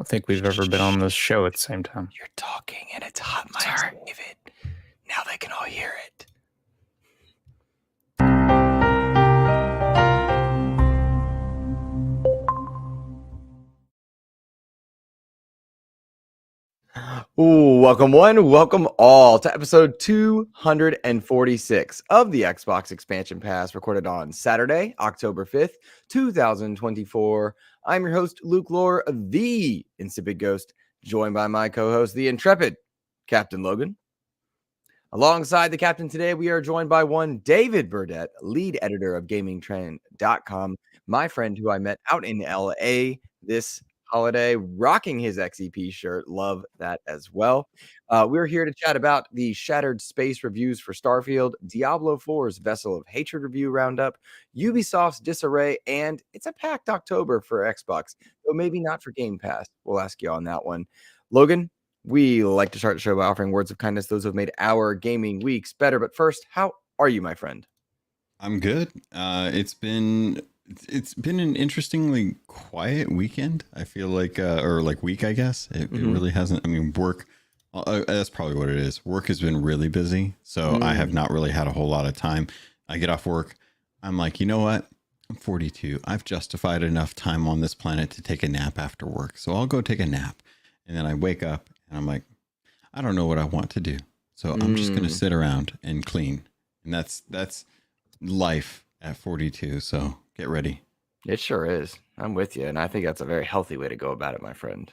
don't think we've ever been on this show at the same time. You're talking and it's hot mics, David. Now they can all hear it. Ooh, welcome one, welcome all to episode 246 of the Xbox Expansion Pass, recorded on Saturday, October 5th, 2024. I'm your host, Luke Lohr, the InsipidGhost, joined by my co-host, the intrepid Captain Logun. Alongside the captain today, we are joined by one David Burdette, lead editor of GamingTrend.com, my friend who I met out in LA this holiday, rocking his XEP shirt. Love that as well. We're here to chat about the Shattered Space reviews for Starfield, Diablo 4's Vessel of Hatred review roundup, Ubisoft's Disarray, and it's a packed October for Xbox, though maybe not for Game Pass. We'll ask you on that one. Logan, we like to start the show by offering words of kindness, those who have made our gaming weeks better. But first, how are you, my friend? I'm good. It's been an interestingly quiet weekend. I feel like, or like week, I guess. It really hasn't. I mean, work. That's probably what it is. Work has been really busy, so I have not really had a whole lot of time. I get off work. I'm like, you know what? I'm 42. I've justified enough time on this planet to take a nap after work, so I'll go take a nap. And then I wake up and I'm like, I don't know what I want to do, so I'm just gonna sit around and clean. And that's life at 42. So get ready. It sure is. I'm with you. And I think that's a very healthy way to go about it, my friend.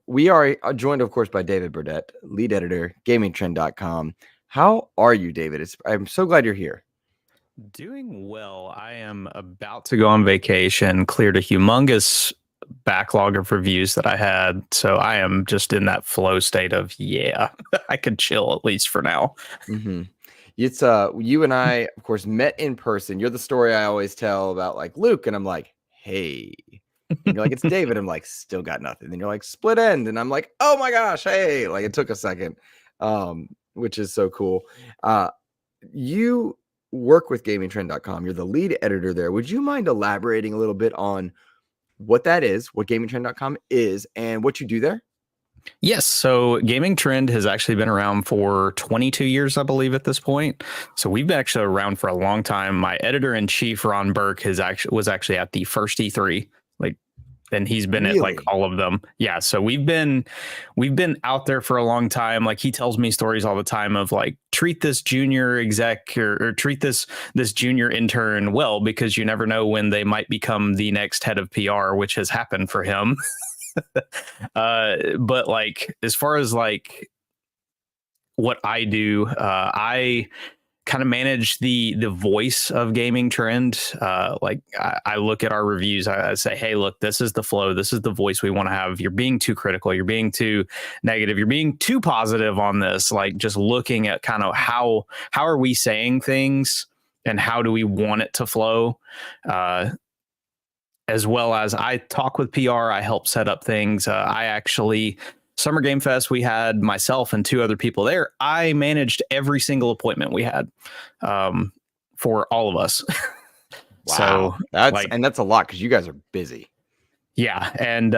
We are joined, of course, by David Burdette, lead editor, GamingTrend.com. How are you, David? I'm so glad you're here. Doing well. I am about to go on vacation, cleared a humongous backlog of reviews that I had. So I am just in that flow state of, I could chill at least for now. It's you and I, of course, met in person. You're the story I always tell about, like, Luke, and I'm like, hey. And you're like, it's David. I'm like, still got nothing. And you're like, split end. And I'm like, oh my gosh, hey. Like, it took a second, which is so cool. You work with GamingTrend.com. You're the lead editor there. Would you mind elaborating a little bit on what that is, what GamingTrend.com is, and what you do there? Yes. So Gaming Trend has actually been around for 22 years, I believe, at this point. So we've been actually around for a long time. My editor in chief, Ron Burke, was actually at the first E3, and he's been at like all of them. Yeah. So we've been out there for a long time. Like, he tells me stories all the time of like, treat this junior exec or treat this junior intern well, because you never know when they might become the next head of PR, which has happened for him. But like, as far as like what I do, I kind of manage the voice of Gaming Trend. Like, I look at our reviews, I say, hey, look, this is the flow, this is the voice we want to have. You're being too critical, you're being too negative, you're being too positive on this. Like, just looking at kind of how are we saying things and how do we want it to flow. As well as I talk with PR, I help set up things. I actually, Summer Game Fest, we had myself and two other people there. I managed every single appointment we had for all of us. Wow. So that's a lot, because you guys are busy. Yeah. And,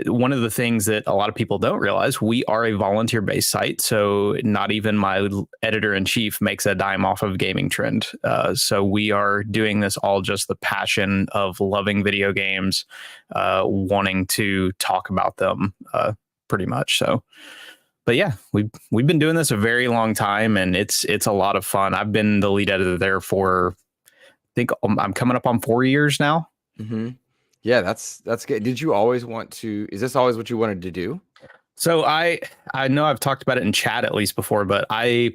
one of the things that a lot of people don't realize, we are a volunteer based site. So not even my editor in chief makes a dime off of Gaming Trend. So we are doing this all just the passion of loving video games, wanting to talk about them pretty much. So, but yeah, we've been doing this a very long time, and it's a lot of fun. I've been the lead editor there for, I think I'm coming up on 4 years now. Yeah, that's good. Did you always want to? Is this always what you wanted to do? So I know I've talked about it in chat at least before, but I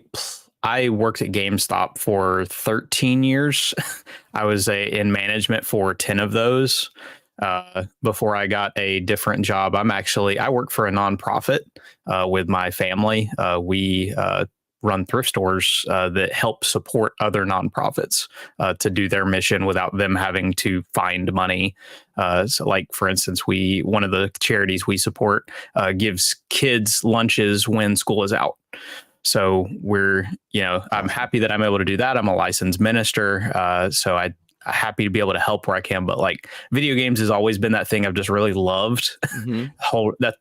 worked at GameStop for 13 years. I was in management for 10 of those before I got a different job. I work for a nonprofit with my family. We run thrift stores that help support other nonprofits to do their mission without them having to find money. So like, for instance, one of the charities we support gives kids lunches when school is out. So I'm happy that I'm able to do that. I'm a licensed minister. So happy to be able to help where I can. But like video games has always been that thing I've just really loved.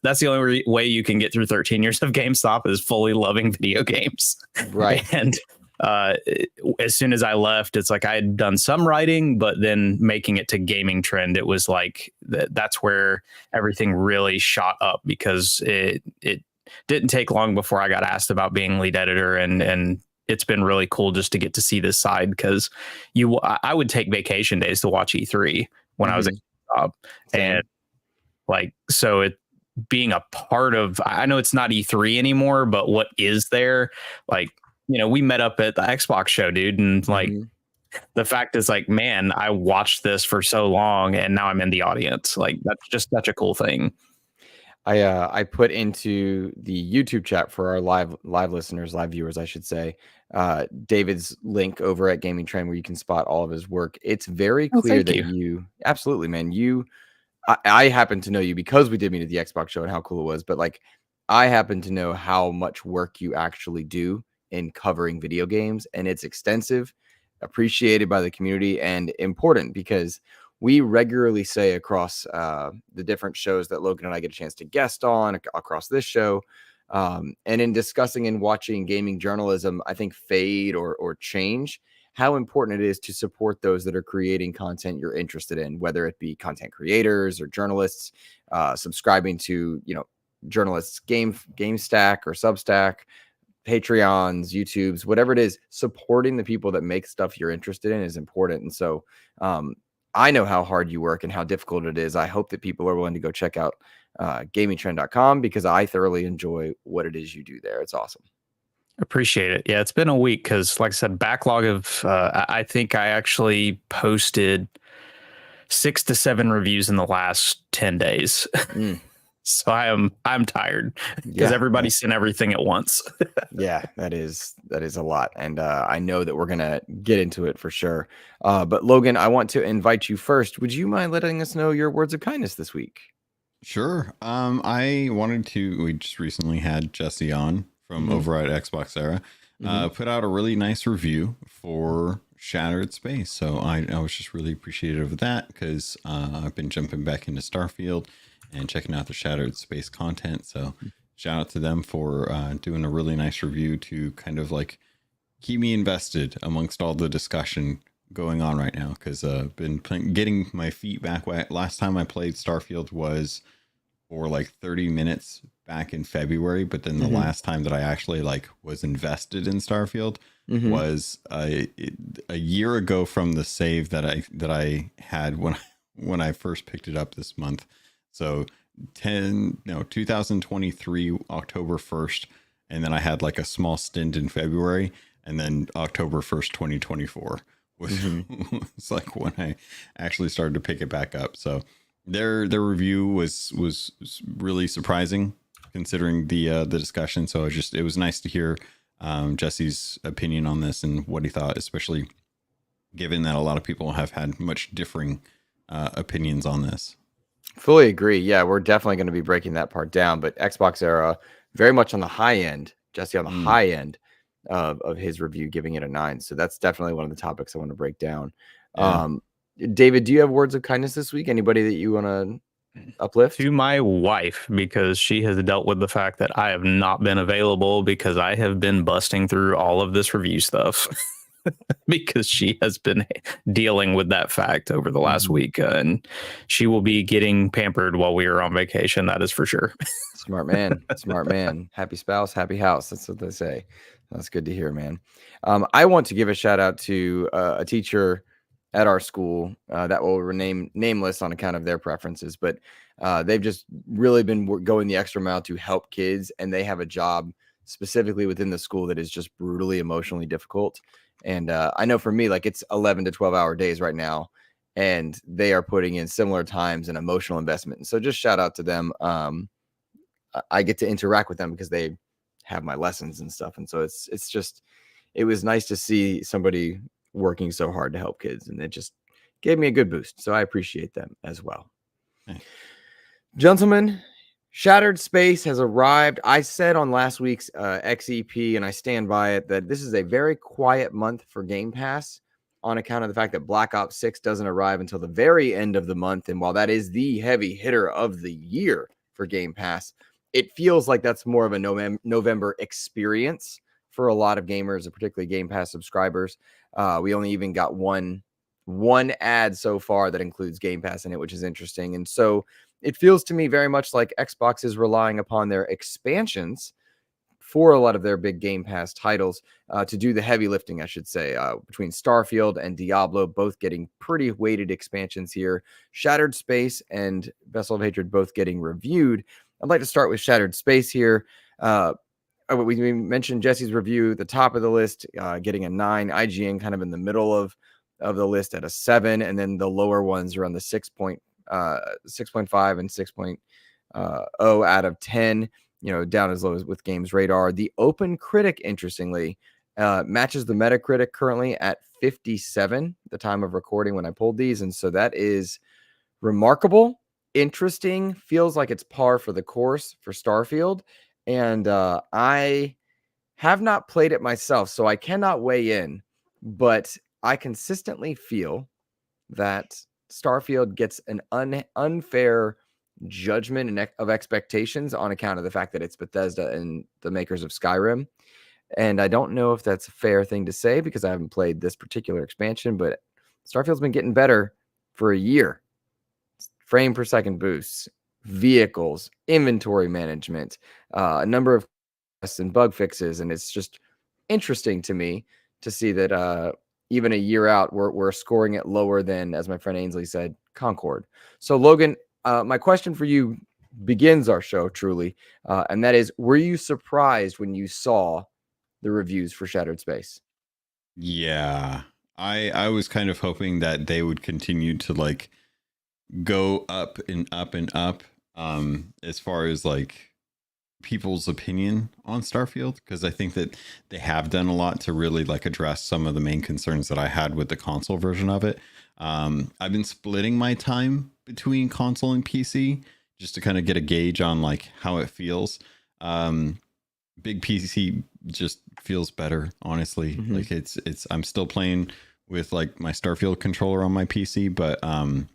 That's the only way you can get through 13 years of GameStop is fully loving video games. Right. And as soon as I left, it's like I had done some writing, but then making it to Gaming Trend, it was like that's where everything really shot up, because it didn't take long before I got asked about being lead editor, and it's been really cool just to get to see this side, because I would take vacation days to watch E3 when I was at job, and like so it being a part of, I know it's not E3 anymore, but what is there, like, you know, we met up at the Xbox show, dude. And like, the fact is like, man, I watched this for so long and now I'm in the audience. Like, that's just such a cool thing. I put into the YouTube chat for our live listeners, live viewers, I should say, David's link over at Gaming Trend where you can spot all of his work. It's very clear that you absolutely, man, I happen to know you because we did meet at the Xbox show and how cool it was. But like, I happen to know how much work you actually do in covering video games, and it's extensive, appreciated by the community, and important, because we regularly say across the different shows that Logan and I get a chance to guest on across this show, and in discussing and watching gaming journalism, I think fade or change, how important it is to support those that are creating content you're interested in, whether it be content creators or journalists, subscribing to, you know, journalists game stack or Substack, Patreons, YouTubes, whatever it is. Supporting the people that make stuff you're interested in is important. And so I know how hard you work and how difficult it is. I hope that people are willing to go check out gamingtrend.com, because I thoroughly enjoy what it is you do there. It's awesome. Appreciate it. Yeah, it's been a week because, like I said, backlog of I think I actually posted 6 to 7 reviews in the last 10 days. So I'm tired because everybody sent everything at once. Yeah, that is a lot. And I know that we're going to get into it for sure. But Logan, I want to invite you first. Would you mind letting us know your words of kindness this week? Sure. We just recently had Jesse on from over at Xbox Era, put out a really nice review for Shattered Space. So I was just really appreciative of that, because I've been jumping back into Starfield and checking out the Shattered Space content. So shout out to them for doing a really nice review to kind of like keep me invested amongst all the discussion going on right now, because I've been getting my feet back wet. Last time I played Starfield was for like 30 minutes back in February, but then the last time that I actually like was invested in Starfield was a year ago from the save that I had when I first picked it up this month. So 2023 October 1st, and then I had like a small stint in February, and then October 1st 2024 was it's like when I actually started to pick it back up. So their review was really surprising considering the discussion. So it was nice to hear Jesse's opinion on this and what he thought, especially given that a lot of people have had much differing opinions on this. Fully agree. Yeah, we're definitely going to be breaking that part down. But Xbox Era, very much on the high end, Jesse on the high end of his review, giving it a 9. So that's definitely one of the topics I want to break down. Yeah. David, do you have words of kindness this week? Anybody that you want to uplift? To my wife, because she has dealt with the fact that I have not been available because I have been busting through all of this review stuff. Because she has been dealing with that fact over the last week, and she will be getting pampered while we are on vacation. That is for sure. Smart man. Smart man. Happy spouse, happy house. That's what they say. That's good to hear, man. I want to give a shout out to a teacher at our school that will remain nameless on account of their preferences, but they've just really been going the extra mile to help kids, and they have a job specifically within the school that is just brutally emotionally difficult. And I know for me, like, it's 11 to 12-hour days right now, and they are putting in similar times and emotional investment. And so just shout out to them. I get to interact with them because they have my lessons and stuff. And so it was nice to see somebody working so hard to help kids, and it just gave me a good boost. So I appreciate them as well. Thanks. Gentlemen, Shattered Space has arrived. I said on last week's XEP, and I stand by it, that this is a very quiet month for Game Pass. on account of the fact that Black Ops 6 doesn't arrive until the very end of the month. And while that is the heavy hitter of the year for Game Pass, it feels like that's more of a November experience for a lot of gamers, and particularly Game Pass subscribers. We only even got one ad so far that includes Game Pass in it, which is interesting. And so it feels to me very much like Xbox is relying upon their expansions for a lot of their big Game Pass titles to do the heavy lifting, I should say, between Starfield and Diablo, both getting pretty weighted expansions here. Shattered Space and Vessel of Hatred both getting reviewed. I'd like to start with Shattered Space here. We mentioned Jesse's review, the top of the list, getting a 9. IGN kind of in the middle of the list at a 7, and then the lower ones are on the 6.5 and 6.0 out of 10. Down as low as with Games Radar. The Open Critic, interestingly, matches the Metacritic currently at 57 at the time of recording when I pulled these. And so that is remarkable, interesting, feels like it's par for the course for Starfield. And I have not played it myself, so I cannot weigh in, but I consistently feel that Starfield gets an unfair judgment of expectations on account of the fact that it's Bethesda and the makers of Skyrim. And I don't know if that's a fair thing to say because I haven't played this particular expansion, but Starfield's been getting better for a year. Frame per second boosts, vehicles, inventory management, a number of quests and bug fixes. And it's just interesting to me to see that even a year out, we're scoring it lower than, as my friend Ainsley said, Concord. So Logan, my question for you begins our show truly, and that is, were you surprised when you saw the reviews for Shattered Space? Yeah, I was kind of hoping that they would continue to like go up and up and up as far as like people's opinion on Starfield, because I think that they have done a lot to really like address some of the main concerns that I had with the console version of it. I've been splitting my time between console and PC just to kind of get a gauge on like how it feels. Big PC just feels better, honestly. Mm-hmm. Like it's I'm still playing with like my Starfield controller on my PC, but I'm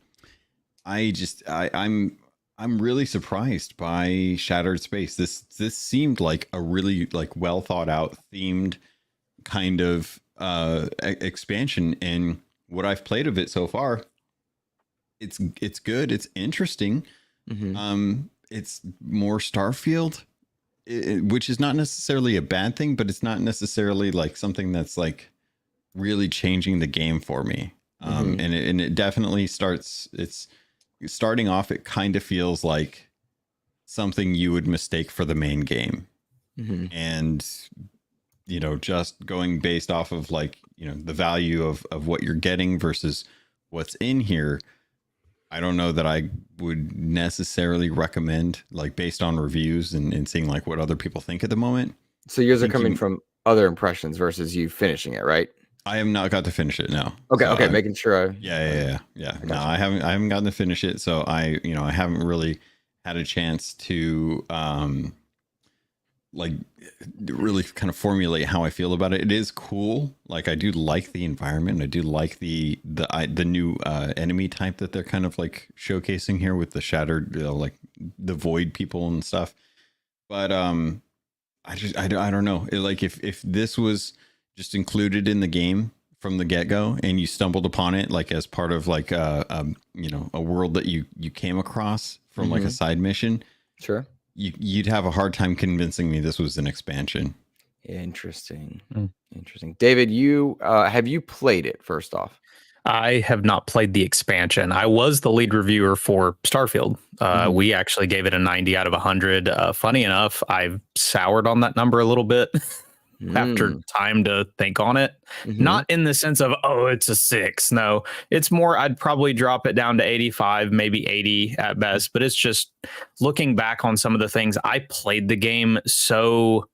really surprised by Shattered Space. This seemed like a really like well thought out themed kind of expansion, and what I've played of it so far, it's good. It's interesting. Mm-hmm. It's more Starfield, which is not necessarily a bad thing, but it's not necessarily like something that's like really changing the game for me. Mm-hmm. And it definitely it's starting off. It kind of feels like something you would mistake for the main game. Mm-hmm. And, just going based off of like, the value of what you're getting versus what's in here. I don't know that I would necessarily recommend, like based on reviews and seeing like what other people think at the moment. So yours are coming from other impressions versus you finishing it, right? I have not got to finish it. No. Okay. So making sure. Yeah. No, I haven't gotten to finish it. So I haven't really had a chance to, like really kind of formulate how I feel about it. It is cool. Like I do like the environment. I do like the new enemy type that they're kind of like showcasing here with the shattered, like the void people and stuff. But I don't know. Like if this was just included in the game from the get-go and you stumbled upon it like as part of like a world that you came across from like a side mission, sure, you'd have a hard time convincing me this was an expansion. Interesting. David, you have you played it first off? I have not played the expansion. I was the lead reviewer for Starfield. We actually gave it a 90 out of 100. Funny enough, I've soured on that number a little bit after time to think on it. Not in the sense of, it's a 6. No, it's more, I'd probably drop it down to 85, maybe 80 at best. But it's just looking back on some of the things I played the game. So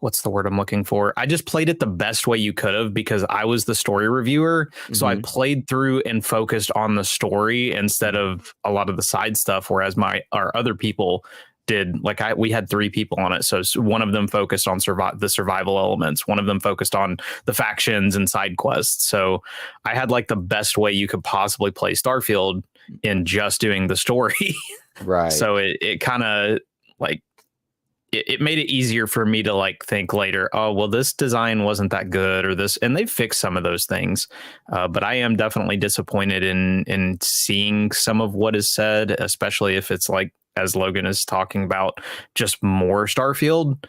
what's the word I'm looking for? I just played it the best way you could have because I was the story reviewer. So I played through and focused on the story instead of a lot of the side stuff. Whereas our other people we had 3 people on it. So one of them focused on the survival elements. One of them focused on the factions and side quests. So I had like the best way you could possibly play Starfield in just doing the story. Right. So it kind of like, it made it easier for me to like think later, oh, well, this design wasn't that good or this, and they've fixed some of those things. But I am definitely disappointed in seeing some of what is said, especially if it's like, as Logan is talking about, just more Starfield,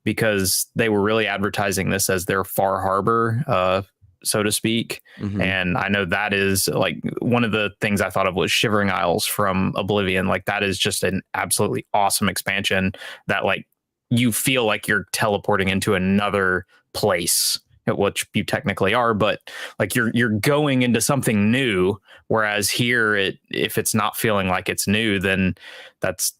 because they were really advertising this as their Far Harbor, so to speak. And I know that is like one of the things I thought of was Shivering Isles from Oblivion. Like that is just an absolutely awesome expansion that like you feel like you're teleporting into another place, which you technically are, but like you're going into something new. Whereas here, if it's not feeling like it's new, then that's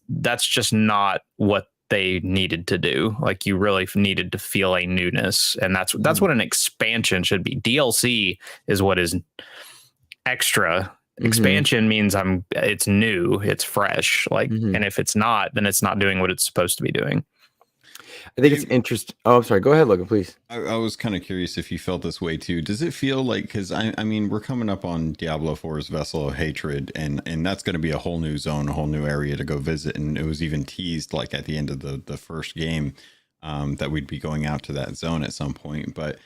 just not what they needed to do. Like you really needed to feel a newness, and that's what an expansion should be. DLC is what is extra. Expansion means it's new, it's fresh. Like, and if it's not, then it's not doing what it's supposed to be doing. I think it's interesting. Oh, I'm sorry. Go ahead, Logan, please. I was kind of curious if you felt this way too. Does it feel like, because I mean, we're coming up on Diablo 4's Vessel of Hatred, and that's going to be a whole new zone, a whole new area to go visit. And it was even teased like at the end of the first game that we'd be going out to that zone at some point. But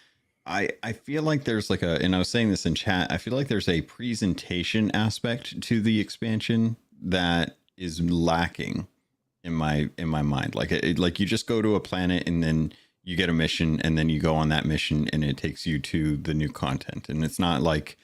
I feel like there's like and I was saying this in chat, I feel like there's a presentation aspect to the expansion that is lacking in my mind. Like like you just go to a planet and then you get a mission and then you go on that mission and it takes you to the new content. And it's not like,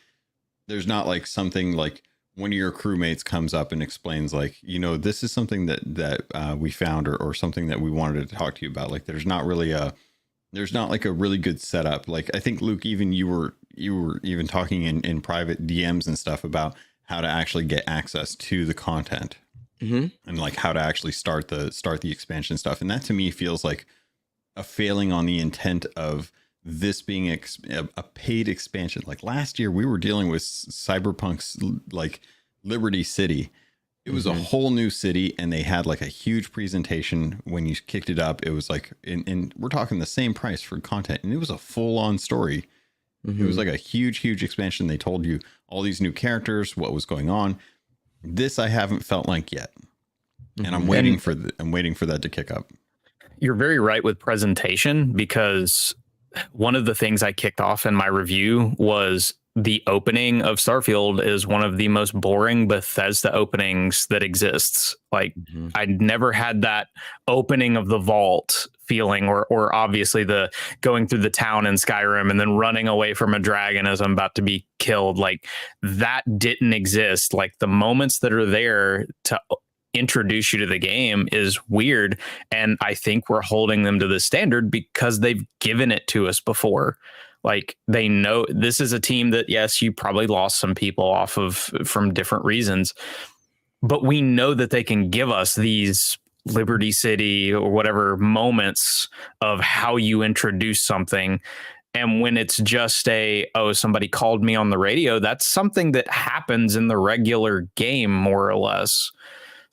there's not like something like one of your crewmates comes up and explains like, you know, this is something that we found or something that we wanted to talk to you about. Like there's not like a really good setup. Like I think Luke, even you were even talking in private DMs and stuff about how to actually get access to the content. And like how to actually start the expansion stuff. And that to me feels like a failing on the intent of this being a paid expansion. Like last year we were dealing with Cyberpunk's like Liberty City. It was a whole new city, and they had like a huge presentation when you kicked it up. It was like, and we're talking the same price for content, and it was a full on story. It was like a huge expansion. They told you all these new characters, what was going on. This I haven't felt like yet, and I'm waiting for that to kick up. You're very right with presentation, because one of the things I kicked off in my review was the opening of Starfield is one of the most boring Bethesda openings that exists. Like I never had that opening of the vault feeling, or obviously the going through the town in Skyrim and then running away from a dragon as I'm about to be killed. Like that didn't exist. Like the moments that are there to introduce you to the game is weird. And I think we're holding them to the standard because they've given it to us before. Like they know this is a team that, yes, you probably lost some people off of from different reasons, but we know that they can give us these Liberty City or whatever moments of how you introduce something. And when it's just somebody called me on the radio, that's something that happens in the regular game, more or less.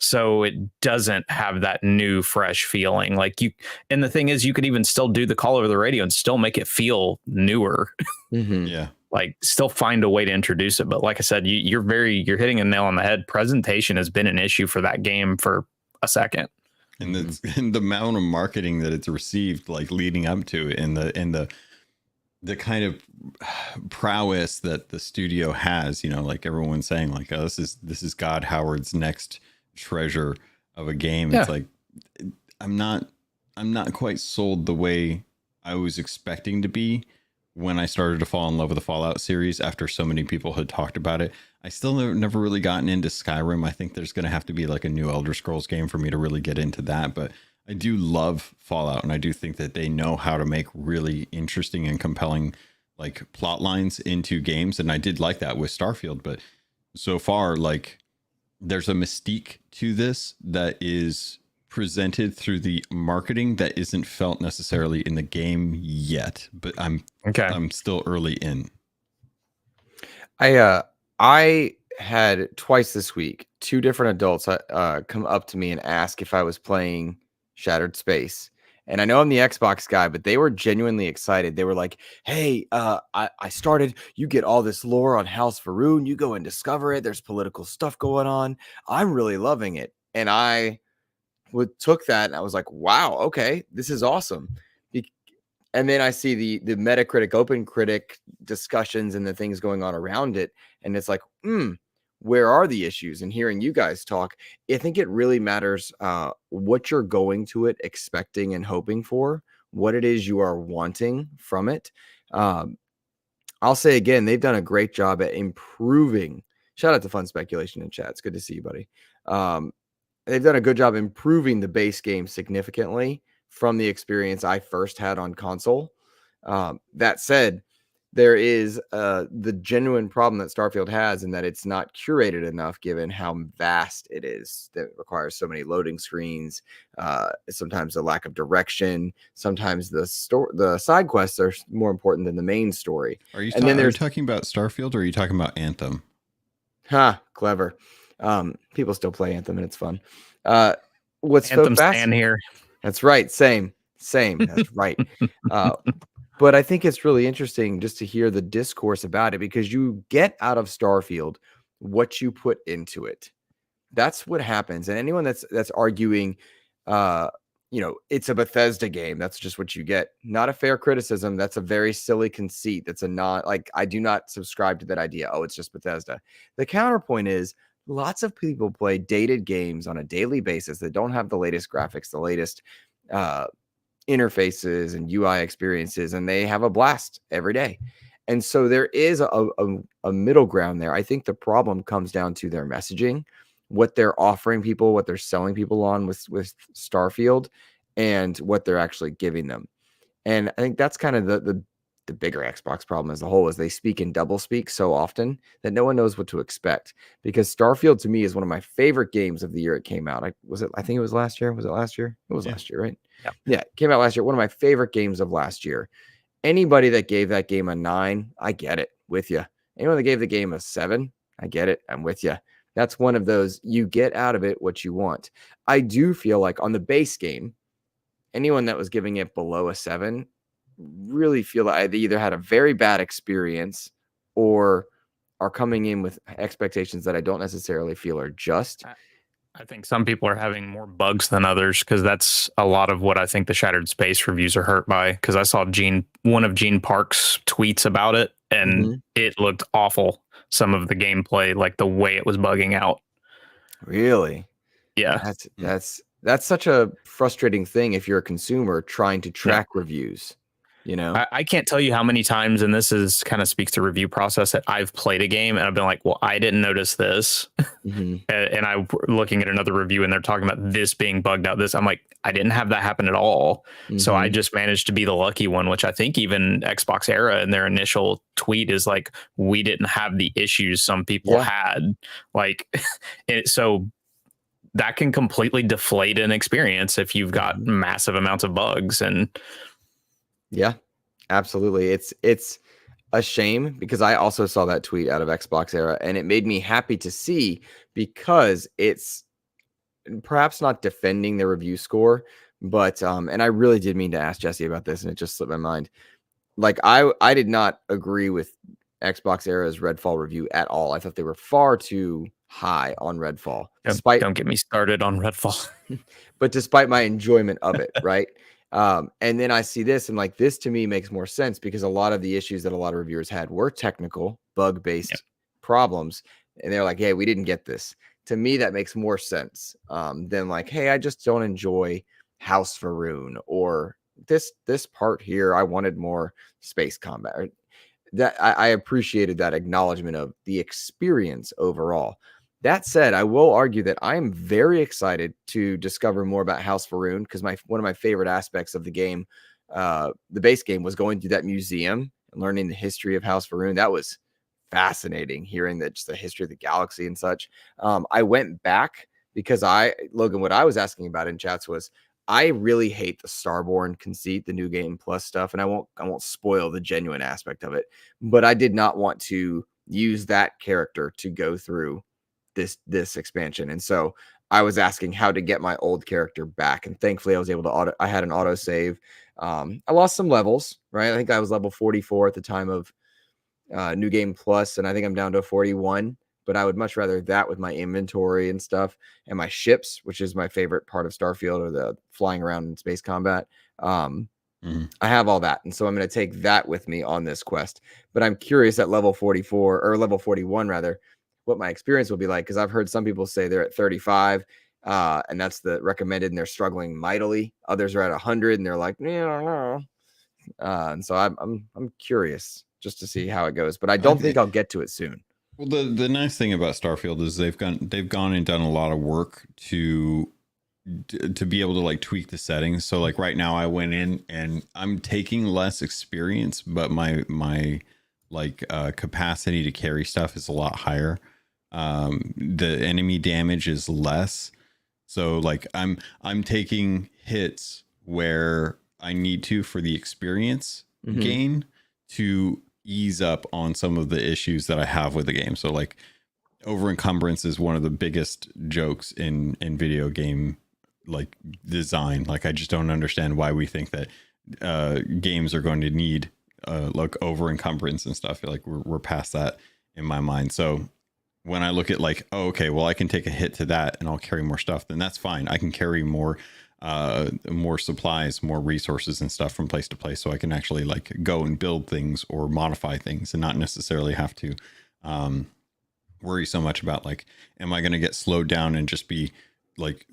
So it doesn't have that new, fresh feeling. Like and the thing is, you could even still do the call over the radio and still make it feel newer. Yeah. Like still find a way to introduce it. But like I said, you're hitting a nail on the head. Presentation has been an issue for that game for a second. And the amount of marketing that it's received, like leading up to it, and the kind of prowess that the studio has, you know, like everyone's saying like, oh, this is God Howard's next treasure of a game. Yeah. It's like, I'm not quite sold the way I was expecting to be when I started to fall in love with the Fallout series after so many people had talked about it. I still never really gotten into Skyrim. I think there's going to have to be like a new Elder Scrolls game for me to really get into that. But I do love Fallout, and I do think that they know how to make really interesting and compelling like plot lines into games. And I did like that with Starfield, but so far, like there's a mystique to this that is presented through the marketing that isn't felt necessarily in the game yet, but I'm still early in. I had twice this week 2 different adults come up to me and ask if I was playing Shattered Space. And I know I'm the Xbox guy, but they were genuinely excited. They were like, "Hey, I started. You get all this lore on House Faroon. You go and discover it. There's political stuff going on. I'm really loving it." And I took that and I was like, "Wow, okay, this is awesome." And then I see the Metacritic, Open Critic discussions and the things going on around it, and it's like, where are the issues? And hearing you guys talk, I think it really matters what you're going to it expecting and hoping for, what it is you are wanting from it. I'll say again, they've done a great job at improving. Shout out to Fun Speculation in chat. It's good to see you, buddy. They've done a good job improving the base game significantly from the experience I first had on console. That said, there is the genuine problem that Starfield has in that it's not curated enough given how vast it is. That requires so many loading screens, sometimes a lack of direction, sometimes the side quests are more important than the main story. Are you talking about Starfield or are you talking about Anthem? Clever. People still play Anthem and it's fun. What's Anthem so fast? stand here. That's right. Same. That's right. But I think it's really interesting just to hear the discourse about it because you get out of Starfield what you put into it. That's what happens. And anyone that's arguing, it's a Bethesda game. That's just what you get. Not a fair criticism. That's a very silly conceit. That's I do not subscribe to that idea. Oh, it's just Bethesda. The counterpoint is lots of people play dated games on a daily basis that don't have the latest graphics, the latest interfaces and UI experiences, and they have a blast every day. And so there is a middle ground there. I think the problem comes down to their messaging, what they're offering people, what they're selling people on with Starfield, and what they're actually giving them. And I think that's kind of the bigger Xbox problem as a whole is they speak in doublespeak so often that no one knows what to expect. Because Starfield to me is one of my favorite games of the year it came out. I think it was last year. Was it last year? It was last year, right? Yeah, it came out last year. One of my favorite games of last year. Anybody that gave that game a 9, I get it, with you. Anyone that gave the game a 7, I get it, I'm with you. That's one of those, you get out of it what you want. I do feel like on the base game, anyone that was giving it below a 7 really feel like they either had a very bad experience or are coming in with expectations that I don't necessarily feel are just. I think some people are having more bugs than others because that's a lot of what I think the Shattered Space reviews are hurt by. Because I saw one of Gene Park's tweets about it, and it looked awful. Some of the gameplay, like the way it was bugging out. Really? Yeah. That's such a frustrating thing if you're a consumer trying to track reviews. I can't tell you how many times, and this is kind of speaks to review process, that I've played a game and I've been like, well, I didn't notice this. And I'm looking at another review and they're talking about this being bugged out. I'm like, I didn't have that happen at all. So I just managed to be the lucky one, which I think even Xbox Era in their initial tweet is like, we didn't have the issues some people had. Like, so that can completely deflate an experience if you've got massive amounts of bugs. And yeah, absolutely. It's a shame because I also saw that tweet out of Xbox Era and it made me happy to see because it's perhaps not defending the review score, but and I really did mean to ask Jesse about this and it just slipped my mind. Like I did not agree with Xbox Era's Redfall review at all. I thought they were far too high on Redfall. Don't get me started on Redfall. But despite my enjoyment of it, right? And then I see this and like this to me makes more sense because a lot of the issues that a lot of reviewers had were technical, bug-based problems. And they're like, hey, we didn't get this. To me, that makes more sense than like, hey, I just don't enjoy House Faroon or this part here. I wanted more space combat. That I appreciated that acknowledgement of the experience overall. That said, I will argue that I am very excited to discover more about House Faroon because one of my favorite aspects of the game, the base game, was going through that museum and learning the history of House Faroon. That was fascinating, hearing that just the history of the galaxy and such. I went back because Logan, what I was asking about in chats was I really hate the Starborn conceit, the new game plus stuff, and I won't spoil the genuine aspect of it, but I did not want to use that character to go through this expansion. And so I was asking how to get my old character back, and thankfully I was able to I had an auto save. I lost some levels, right? I think I was level 44 at the time of New Game Plus, and I think I'm down to 41. But I would much rather that with my inventory and stuff, and my ships, which is my favorite part of Starfield, or the flying around in space combat. I have all that, and so I'm going to take that with me on this quest. But I'm curious at level 44 or level 41 rather, what my experience will be like, because I've heard some people say they're at 35, and that's the recommended, and they're struggling mightily. Others are at 100, and they're like, yeah. And so I'm curious just to see how it goes, but I don't think I'll get to it soon. Well, the nice thing about Starfield is they've gone and done a lot of work to be able to like tweak the settings. So like right now I went in and I'm taking less experience, but my like capacity to carry stuff is a lot higher. The enemy damage is less. So like I'm taking hits where I need to for the experience gain to ease up on some of the issues that I have with the game. So like over encumbrance is one of the biggest jokes in video game like design. Like I just don't understand why we think that games are going to need like over encumbrance and stuff. Like we're past that in my mind. So when I look at like, oh, okay, well I can take a hit to that and I'll carry more stuff, then that's fine. I can carry more supplies, more resources and stuff from place to place, so I can actually like go and build things or modify things and not necessarily have to worry so much about like, am I going to get slowed down and just be like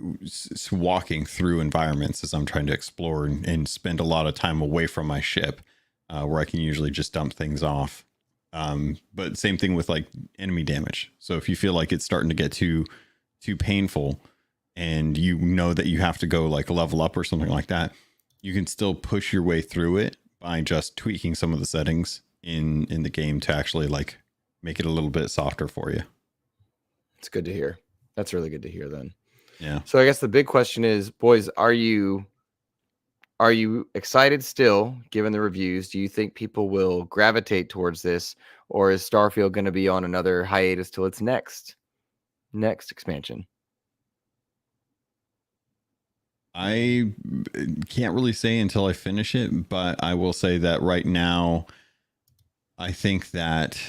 walking through environments as I'm trying to explore and spend a lot of time away from my ship, where I can usually just dump things off. But same thing with like enemy damage. So if you feel like it's starting to get too painful and you know that you have to go like level up or something like that, you can still push your way through it by just tweaking some of the settings in the game to actually like make it a little bit softer for you. It's good to hear. That's really good to hear then. Yeah. So I guess the big question is, boys, are you excited still, given the reviews? Do you think people will gravitate towards this, or is Starfield going to be on another hiatus till its next expansion? I can't really say until I finish it, but I will say that right now, I think that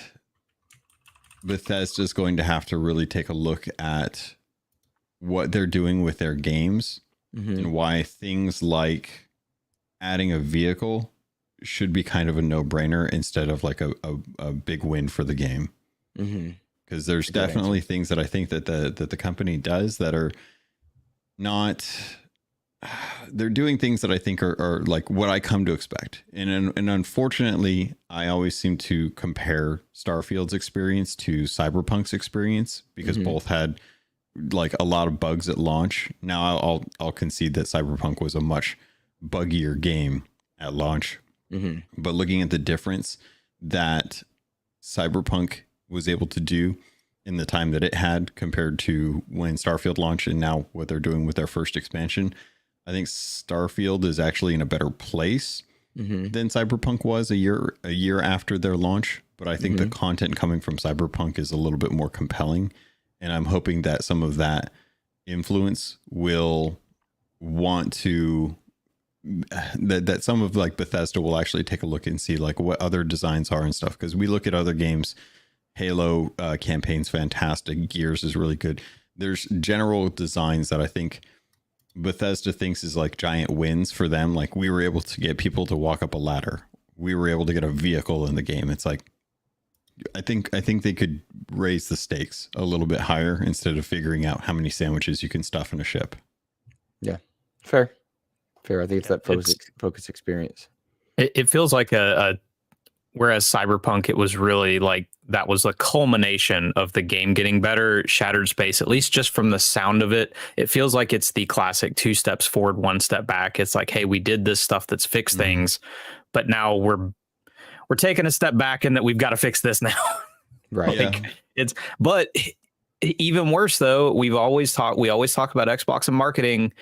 Bethesda is going to have to really take a look at what they're doing with their games and why things like adding a vehicle should be kind of a no-brainer instead of like a big win for the game. Because there's definitely things that I think that the company does that are not... They're doing things that I think are like what I come to expect. And unfortunately, I always seem to compare Starfield's experience to Cyberpunk's experience because both had like a lot of bugs at launch. Now I'll concede that Cyberpunk was a much buggier game at launch. But looking at the difference that Cyberpunk was able to do in the time that it had compared to when Starfield launched and now what they're doing with their first expansion, I think Starfield is actually in a better place than Cyberpunk was a year after their launch. But I think the content coming from Cyberpunk is a little bit more compelling. And I'm hoping that some of that influence will want to, that some of like Bethesda will actually take a look and see like what other designs are and stuff. Because we look at other games, Halo campaign's fantastic. Gears is really good. There's general designs that I think Bethesda thinks is like giant wins for them. Like we were able to get people to walk up a ladder. We were able to get a vehicle in the game. It's like, I think they could raise the stakes a little bit higher instead of figuring out how many sandwiches you can stuff in a ship. Yeah, fair. I think it's that focus experience. It feels like whereas Cyberpunk, it was really like that was the culmination of the game getting better. Shattered Space, at least just from the sound of it, it feels like it's the classic 2 steps forward, 1 step back. It's like, hey, we did this stuff that's fixed things, but now we're taking a step back and that we've got to fix this now. Right. Like but even worse though, we always talk about Xbox and marketing.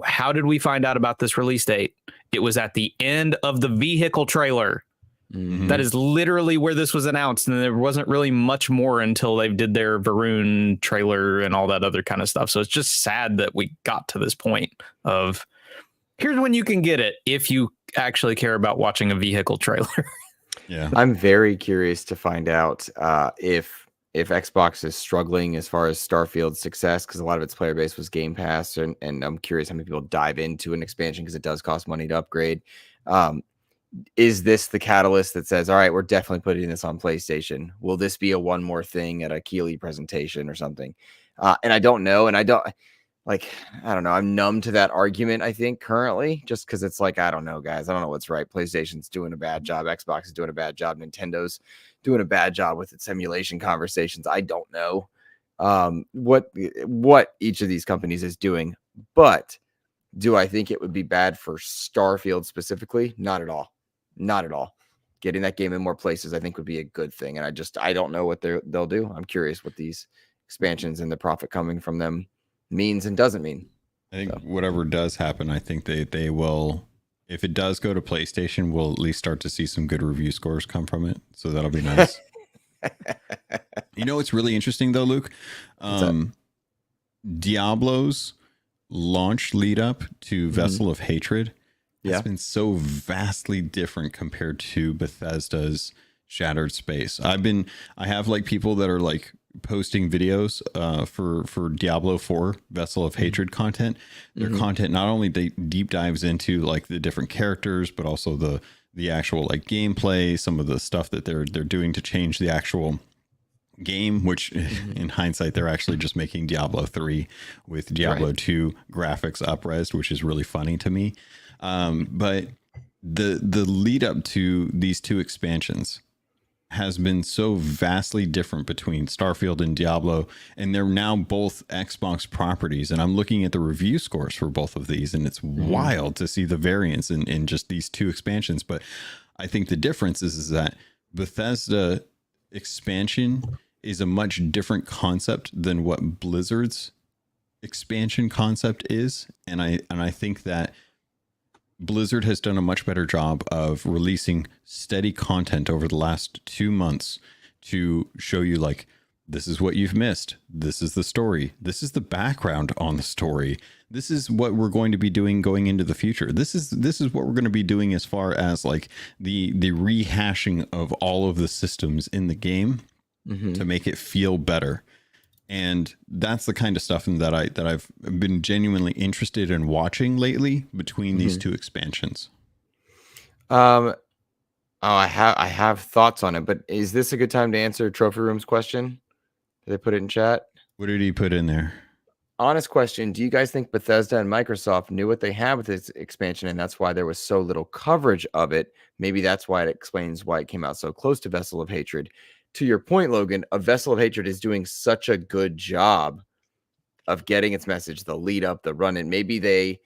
How did we find out about this release date? It was at the end of the vehicle trailer. Mhm. That is literally where this was announced, and there wasn't really much more until they did their Varun trailer and all that other kind of stuff. So it's just sad that we got to this point of here's when you can get it if you actually care about watching a vehicle trailer. Yeah. I'm very curious to find out if Xbox is struggling as far as Starfield's success, because a lot of its player base was Game Pass, and I'm curious how many people dive into an expansion because it does cost money to upgrade. Is this the catalyst that says, all right, we're definitely putting this on PlayStation? Will this be a one more thing at a Keeley presentation or something? And I don't know. And I don't know. I'm numb to that argument, I think, currently, just because it's like, I don't know, guys. I don't know what's right. PlayStation's doing a bad job. Xbox is doing a bad job. Nintendo's doing a bad job with its emulation conversations. I don't know what each of these companies is doing. But do I think it would be bad for Starfield specifically? Not at all. Not at all. Getting that game in more places, I think, would be a good thing. And I don't know what they'll do. I'm curious what these expansions and the profit coming from them means and doesn't mean. I think whatever does happen, I think they will, if it does go to PlayStation, we'll at least start to see some good review scores come from it. So that'll be nice. You know, it's really interesting though, Luke. Diablo's launch lead up to Vessel of Hatred has been so vastly different compared to Bethesda's Shattered Space. I have like people that are like posting videos for Diablo 4 Vessel of Hatred content. Their content not only deep dives into like the different characters, but also the actual like gameplay, some of the stuff that they're doing to change the actual game, which in hindsight they're actually just making Diablo 3 with Diablo 2 graphics up-resed, which is really funny to me. But the lead up to these two expansions has been so vastly different between Starfield and Diablo, and they're now both Xbox properties. And I'm looking at the review scores for both of these, and it's wild to see the variance in just these two expansions. But I think the difference is that Bethesda expansion is a much different concept than what Blizzard's expansion concept is. And I think that Blizzard has done a much better job of releasing steady content over the last 2 months to show you like, this is what you've missed. This is the story. This is the background on the story. This is what we're going to be doing going into the future. This is what we're going to be doing as far as like the rehashing of all of the systems in the game to make it feel better. And that's the kind of stuff that I've been genuinely interested in watching lately between these two expansions. I have thoughts on it, but is this a good time to answer Trophy Room's question? Did they put it in chat? What did he put in there? Honest question. Do you guys think Bethesda and Microsoft knew what they had with this expansion, and that's why there was so little coverage of it? Maybe that's why it explains why it came out so close to Vessel of Hatred. To your point, Logan, A Vessel of Hatred is doing such a good job of getting its message, the lead up, the run in. Maybe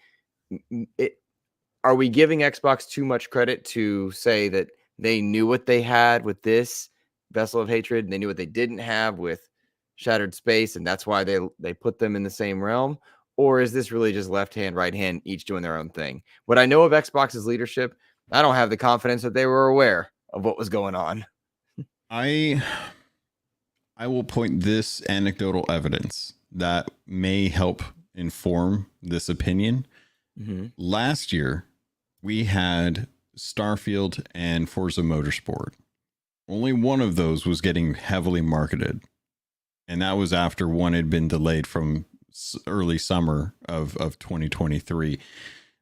are we giving Xbox too much credit to say that they knew what they had with this Vessel of Hatred, and they knew what they didn't have with Shattered Space, and that's why they put them in the same realm? Or is this really just left hand, right hand, each doing their own thing? What I know of Xbox's leadership, I don't have the confidence that they were aware of what was going on. I will point this anecdotal evidence that may help inform this opinion. Last year, we had Starfield and Forza Motorsport. Only one of those was getting heavily marketed. And that was after one had been delayed from early summer of 2023.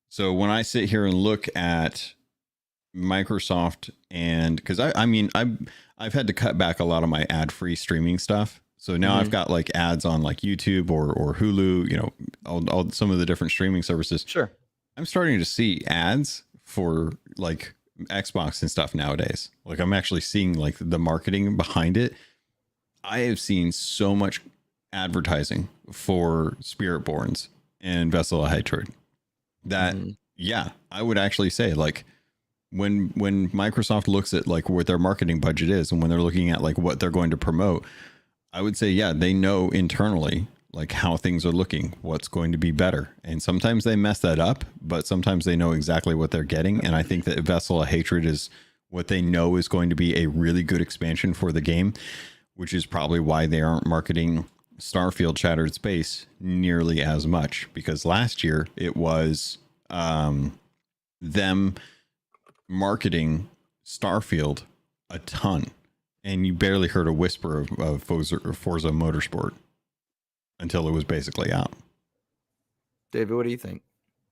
So when I sit here and look at Microsoft, and because I've had to cut back a lot of my ad-free streaming stuff. So now I've got like ads on like YouTube or Hulu, you know, all some of the different streaming services. Sure. I'm starting to see ads for like Xbox and stuff nowadays. Like I'm actually seeing like the marketing behind it. I have seen so much advertising for Spiritborns and Vessel of Hatred that, yeah, I would actually say like when Microsoft looks at like what their marketing budget is and when they're looking at like what they're going to promote, I would say, yeah, they know internally like how things are looking, what's going to be better. And sometimes they mess that up, but sometimes they know exactly what they're getting. And I think that Vessel of Hatred is what they know is going to be a really good expansion for the game, which is probably why they aren't marketing Starfield Shattered Space nearly as much, because last year it was them marketing Starfield a ton, and you barely heard a whisper of Forza Motorsport until it was basically out. David, what do you think?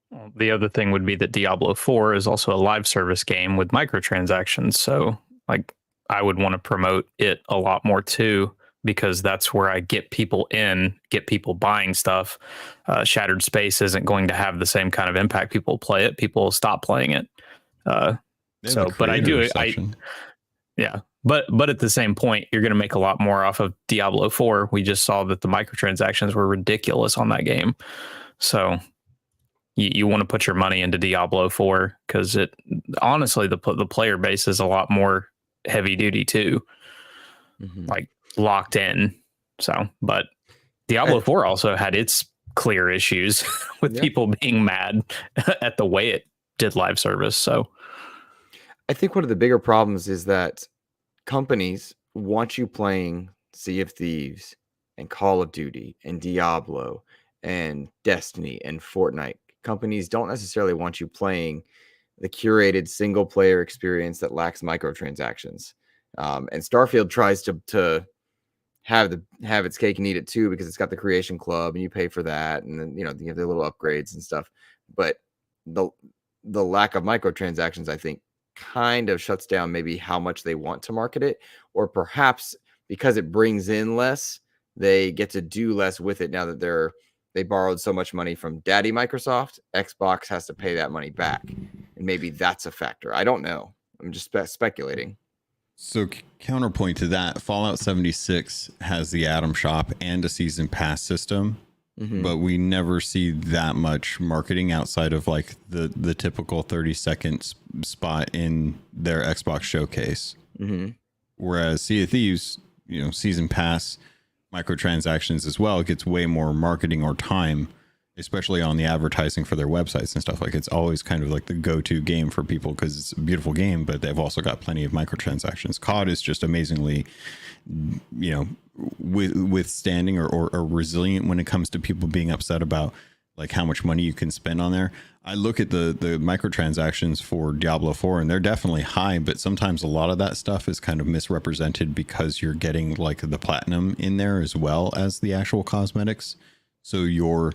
Well, the other thing would be that Diablo 4 is also a live service game with microtransactions. So, like, I would want to promote it a lot more too, because that's where I get people in, get people buying stuff. Shattered Space isn't going to have the same kind of impact. People play it, people stop playing it. But I do, yeah. But at the same point, you're going to make a lot more off of Diablo 4. We just saw that the microtransactions were ridiculous on that game. So you want to put your money into Diablo 4 because it honestly the player base is a lot more heavy duty too, like locked in. So, but Diablo 4 also had its clear issues with people being mad at the way it did live service. So, I think one of the bigger problems is that companies want you playing Sea of Thieves and Call of Duty and Diablo and Destiny and Fortnite. Companies don't necessarily want you playing the curated single player experience that lacks microtransactions. And Starfield tries to have its cake and eat it too, because it's got the creation club and you pay for that, and then you have the little upgrades and stuff. But the lack of microtransactions, I think, kind of shuts down maybe how much they want to market it, or perhaps because it brings in less, they get to do less with it now that they borrowed so much money from Daddy Microsoft. Xbox has to pay that money back, and maybe that's a factor. I don't know. I'm just speculating. So counterpoint to that, Fallout 76 has the Atom Shop and a season pass system, but we never see that much marketing outside of like the typical 30-second spot in their Xbox showcase. Whereas Sea of Thieves, season pass, microtransactions as well, it gets way more marketing or time, especially on the advertising for their websites and stuff. Like, it's always kind of like the go-to game for people because it's a beautiful game, but they've also got plenty of microtransactions. COD is just amazingly, withstanding or resilient when it comes to people being upset about like how much money you can spend on there. I look at the microtransactions for Diablo 4 and they're definitely high, but sometimes a lot of that stuff is kind of misrepresented because you're getting like the platinum in there as well as the actual cosmetics. So you're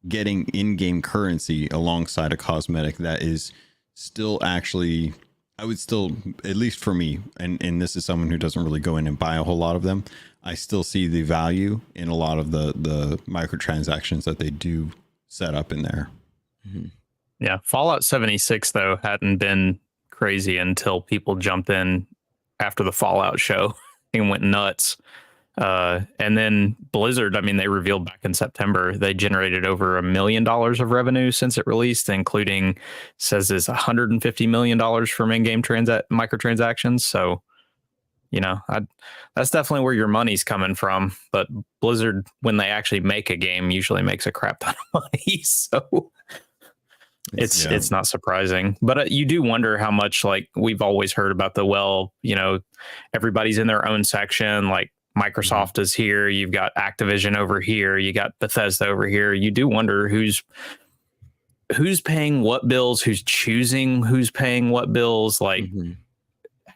getting in-game currency alongside a cosmetic that is still actually, I would still, at least for me, and this is someone who doesn't really go in and buy a whole lot of them, I still see the value in a lot of the microtransactions that they do set up in there. Yeah, Fallout 76 though hadn't been crazy until people jumped in after the Fallout show and went nuts. And then Blizzard, I mean, they revealed back in September, they generated over $1 million of revenue since it released, including says is $150 million from in-game microtransactions. So, that's definitely where your money's coming from. But Blizzard, when they actually make a game, usually makes a crap ton of money. So it's not surprising. But you do wonder how much, like, we've always heard about everybody's in their own section, like Microsoft is here, you've got Activision over here, you got Bethesda over here. You do wonder who's paying what bills, who's choosing who's paying what bills, like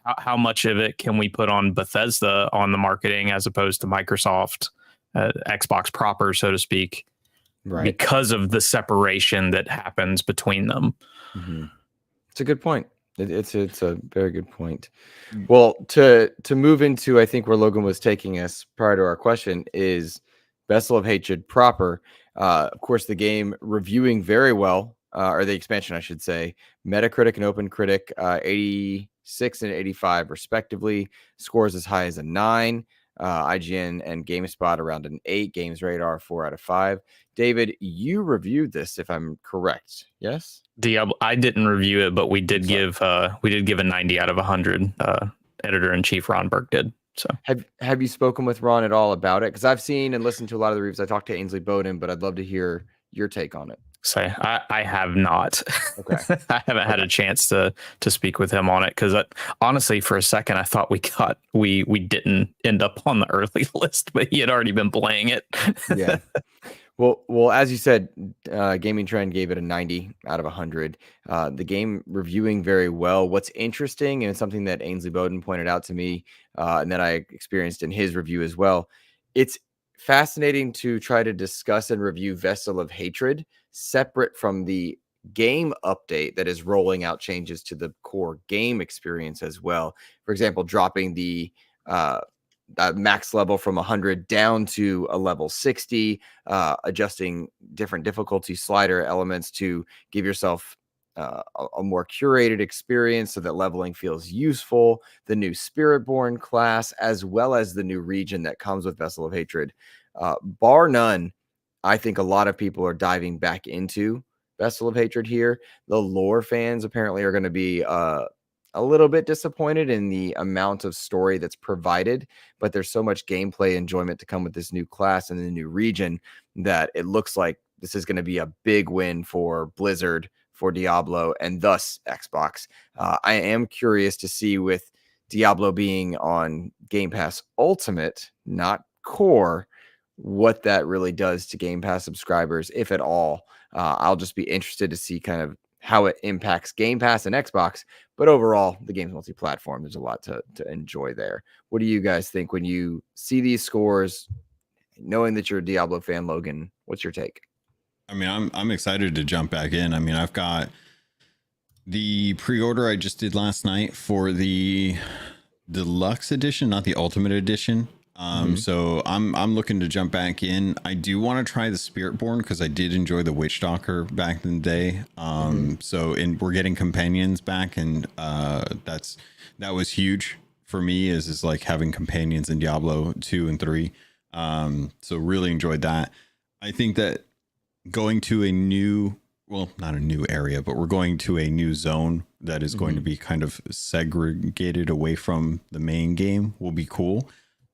how much of it can we put on Bethesda on the marketing as opposed to Microsoft, Xbox proper, so to speak, right? Because of the separation that happens between them. It's a good point. It's a very good point. Well, to move into, I think, where Logan was taking us prior to our question is Vessel of Hatred proper. Of course, the game reviewing very well, or the expansion, I should say. Metacritic and OpenCritic, 86 and 85 respectively. Scores as high as a 9. IGN and GameSpot around an 8. Games Radar 4 out of 5. David, you reviewed this, if I'm correct. Yes. Diablo, I didn't review it, but we did give a 90 out of 100. Editor-in-chief Ron Burke did. So have you spoken with Ron at all about it? Because I've seen and listened to a lot of the reviews. I talked to Ainsley Bowden, but I'd love to hear your take on it. So I have not. Okay. I haven't had a chance to speak with him on it because honestly, for a second, I thought we didn't end up on the early list, but he had already been playing it. Yeah. Well, as you said, Gaming Trend gave it a 90 out of 100. The game reviewing very well. What's interesting, and something that Ainsley Bowden pointed out to me, and that I experienced in his review as well, it's fascinating to try to discuss and review Vessel of Hatred separate from the game update that is rolling out changes to the core game experience as well. For example, dropping the max level from 100 down to a level 60, adjusting different difficulty slider elements to give yourself a more curated experience so that leveling feels useful, the new Spiritborn class, as well as the new region that comes with Vessel of Hatred. Bar none, I think a lot of people are diving back into Vessel of Hatred here. The lore fans apparently are going to be a little bit disappointed in the amount of story that's provided, but there's so much gameplay enjoyment to come with this new class and the new region that it looks like this is going to be a big win for Blizzard, for Diablo, and thus Xbox. I am curious to see, with Diablo being on Game Pass Ultimate, not Core, what that really does to Game Pass subscribers, if at all. I'll just be interested to see kind of how it impacts Game Pass and Xbox, but overall, the game's multi-platform. There's a lot to enjoy there. What do you guys think when you see these scores, knowing that you're a Diablo fan, Logan? What's your take? I mean, I'm excited to jump back in. I mean, I've got the pre-order I just did last night for the deluxe edition, not the ultimate edition. So I'm looking to jump back in. I do want to try the Spiritborn because I did enjoy the Witchdoctor back in the day. So we're getting companions back, and that was huge for me, is like having companions in Diablo 2 and 3. So really enjoyed that. I think that going to a new, well, not a new area, but we're going to a new zone that is going to be kind of segregated away from the main game will be cool.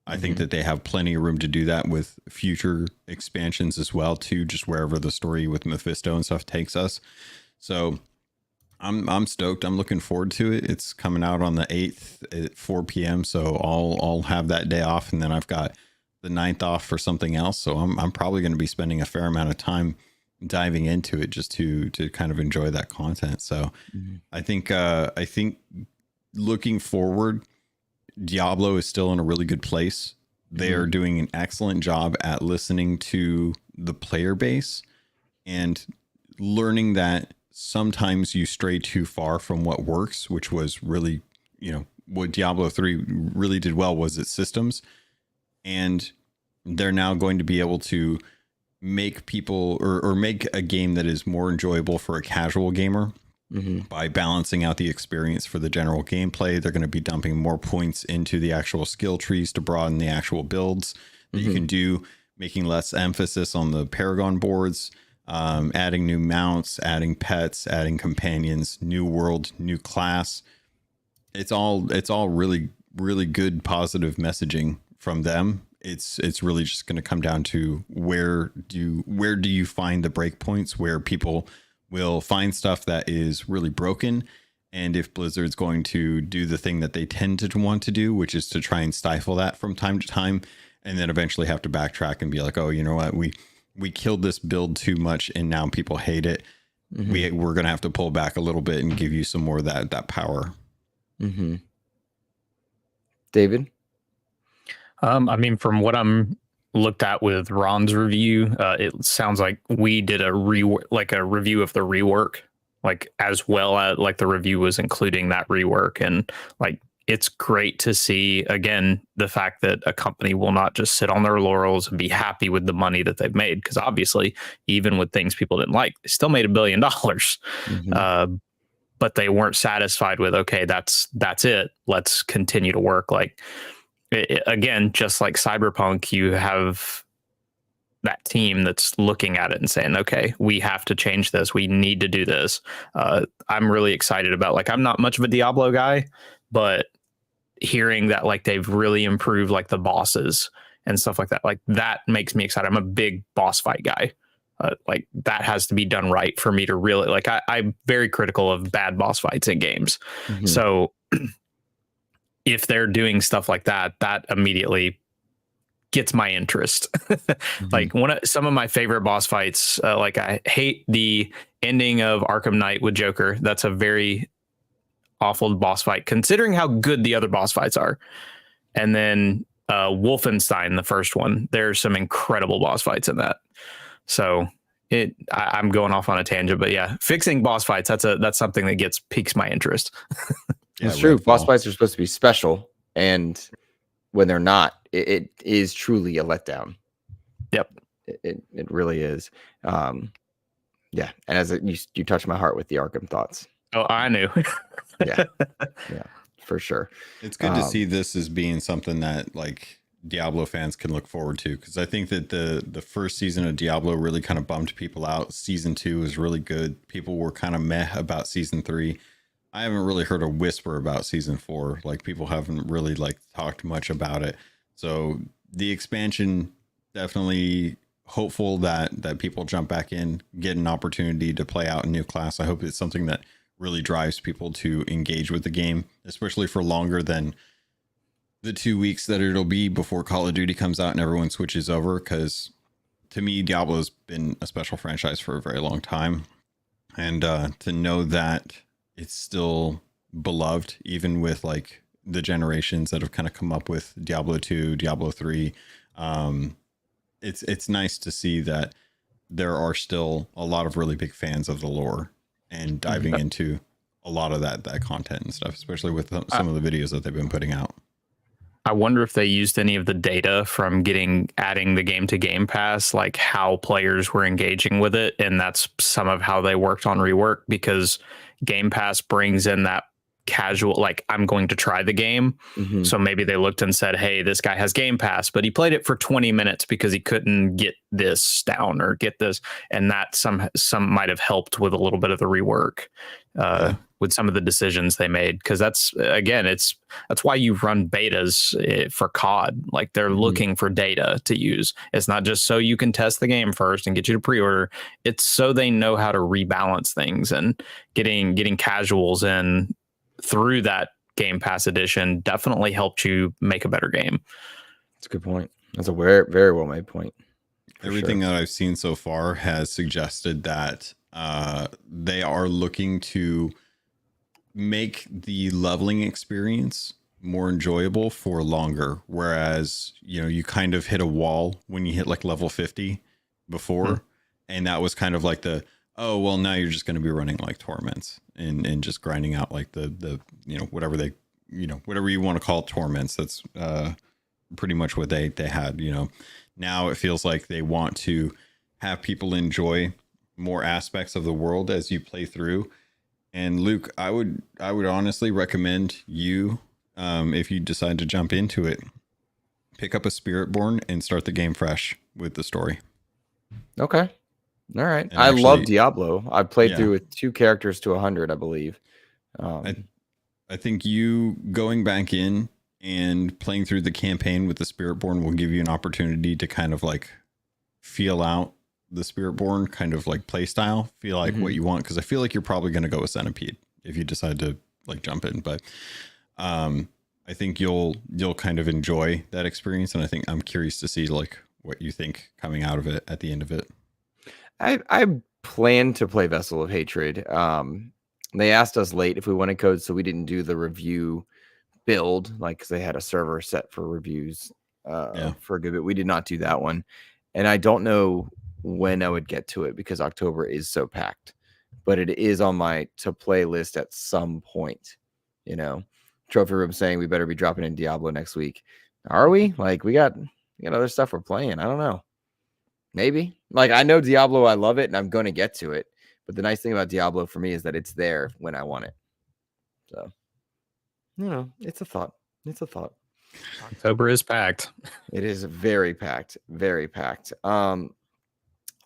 I think that they have plenty of room to do that with future expansions as well, too, just wherever the story with Mephisto and stuff takes us. So I'm stoked. I'm looking forward to it. It's coming out on the 8th at 4 p.m. So I'll have that day off, and then I've got the 9th off for something else. So I'm probably going to be spending a fair amount of time diving into it just to kind of enjoy that content. So I think looking forward, Diablo is still in a really good place. They are doing an excellent job at listening to the player base and learning that sometimes you stray too far from what works, which was really, what Diablo 3 really did well was its systems. And they're now going to be able to make people or make a game that is more enjoyable for a casual gamer. By balancing out the experience for the general gameplay. They're going to be dumping more points into the actual skill trees to broaden the actual builds that you can do, making less emphasis on the Paragon boards, adding new mounts, adding pets, adding companions, new world, new class. It's all really, really good, positive messaging from them. It's really just going to come down to where do you find the breakpoints where people will find stuff that is really broken, and if Blizzard's going to do the thing that they tend to want to do, which is to try and stifle that from time to time, and then eventually have to backtrack and be like, oh, you know what, we killed this build too much and now people hate it. We're gonna have to pull back a little bit and give you some more of that power. David? I mean, from what I'm looked at with Ron's review, it sounds like we did a review of the rework, like as well as like the review was including that rework, and like it's great to see again the fact that a company will not just sit on their laurels and be happy with the money that they've made, because obviously even with things people didn't like, they still made $1 billion. But they weren't satisfied with, okay, that's it, let's continue to work. Like again, just like Cyberpunk, you have that team that's looking at it and saying, okay, we have to change this. We need to do this. I'm really excited about, like, I'm not much of a Diablo guy, but hearing that like they've really improved like the bosses and stuff like that makes me excited. I'm a big boss fight guy. Like that has to be done right for me to really like. I'm very critical of bad boss fights in games. Mhm. So if they're doing stuff like that, that immediately gets my interest. Like some of my favorite boss fights, like I hate the ending of Arkham Knight with Joker. That's a very awful boss fight considering how good the other boss fights are. And then Wolfenstein, the first one, there's some incredible boss fights in that. So I'm going off on a tangent, but yeah, fixing boss fights, that's something that piques my interest. It's true. Boss fights are supposed to be special, and when they're not, it is truly a letdown. Yep. It really is. Yeah. And as you touched my heart with the Arkham thoughts. Oh, I knew. Yeah. Yeah, for sure. It's good to see this as being something that like Diablo fans can look forward to, because I think that the first season of Diablo really kind of bummed people out. Season 2 was really good. People were kind of meh about season 3. I haven't really heard a whisper about season 4. Like people haven't really like talked much about it. So the expansion, definitely hopeful that people jump back in, get an opportunity to play out a new class. I hope it's something that really drives people to engage with the game, especially for longer than the 2 weeks that it'll be before Call of Duty comes out and everyone switches over. Because to me, Diablo's been a special franchise for a very long time. And to know that it's still beloved, even with like the generations that have kind of come up with Diablo 2, Diablo 3. It's nice to see that there are still a lot of really big fans of the lore and diving into a lot of that content and stuff, especially with some of the videos that they've been putting out. I wonder if they used any of the data from adding the game to Game Pass, like how players were engaging with it. And that's some of how they worked on rework, because Game Pass brings in that casual, like, I'm going to try the game. So maybe they looked and said, hey, this guy has Game Pass, but he played it for 20 minutes because he couldn't get this down or get this. And that some might have helped with a little bit of the rework. With some of the decisions they made, because that's why you run betas for COD. Like they're looking for data to use. It's not just so you can test the game first and get you to pre-order. It's so they know how to rebalance things, and getting casuals in through that Game Pass edition definitely helped you make a better game. That's a good point. That's a very, very well made point. Everything that I've seen so far has suggested that they are looking to make the leveling experience more enjoyable for longer. Whereas, you kind of hit a wall when you hit like level 50 before. And that was kind of like oh, well, now you're just going to be running like torments and just grinding out like the whatever whatever you want to call it, torments. That's pretty much what they had, Now it feels like they want to have people enjoy more aspects of the world as you play through. And Luke, I would honestly recommend you, if you decide to jump into it, pick up a Spiritborn and start the game fresh with the story. Okay. All right. I love Diablo. I've played through with 2 characters to 100, I believe. I think you going back in and playing through the campaign with the Spiritborn will give you an opportunity to kind of like feel out the Spiritborn kind of like play style, feel like what you want, because I feel like you're probably going to go with Centipede if you decide to like jump in. But I think you'll kind of enjoy that experience, and I think I'm curious to see like what you think coming out of it at the end of it. I plan to play Vessel of Hatred. They asked us late if we wanted code, so we didn't do the review build, like, because they had a server set for reviews for a good bit. We did not do that one, and I don't know when I would get to it because October is so packed, but it is on my to play list at some point. Trophy Room saying we better be dropping in Diablo next week. Are we? Like, we got other stuff we're playing. I don't know. Maybe. Like, I know Diablo, I love it, and I'm going to get to it. But the nice thing about Diablo for me is that it's there when I want it. So, it's a thought. It's a thought. October is packed. It is very packed. Very packed.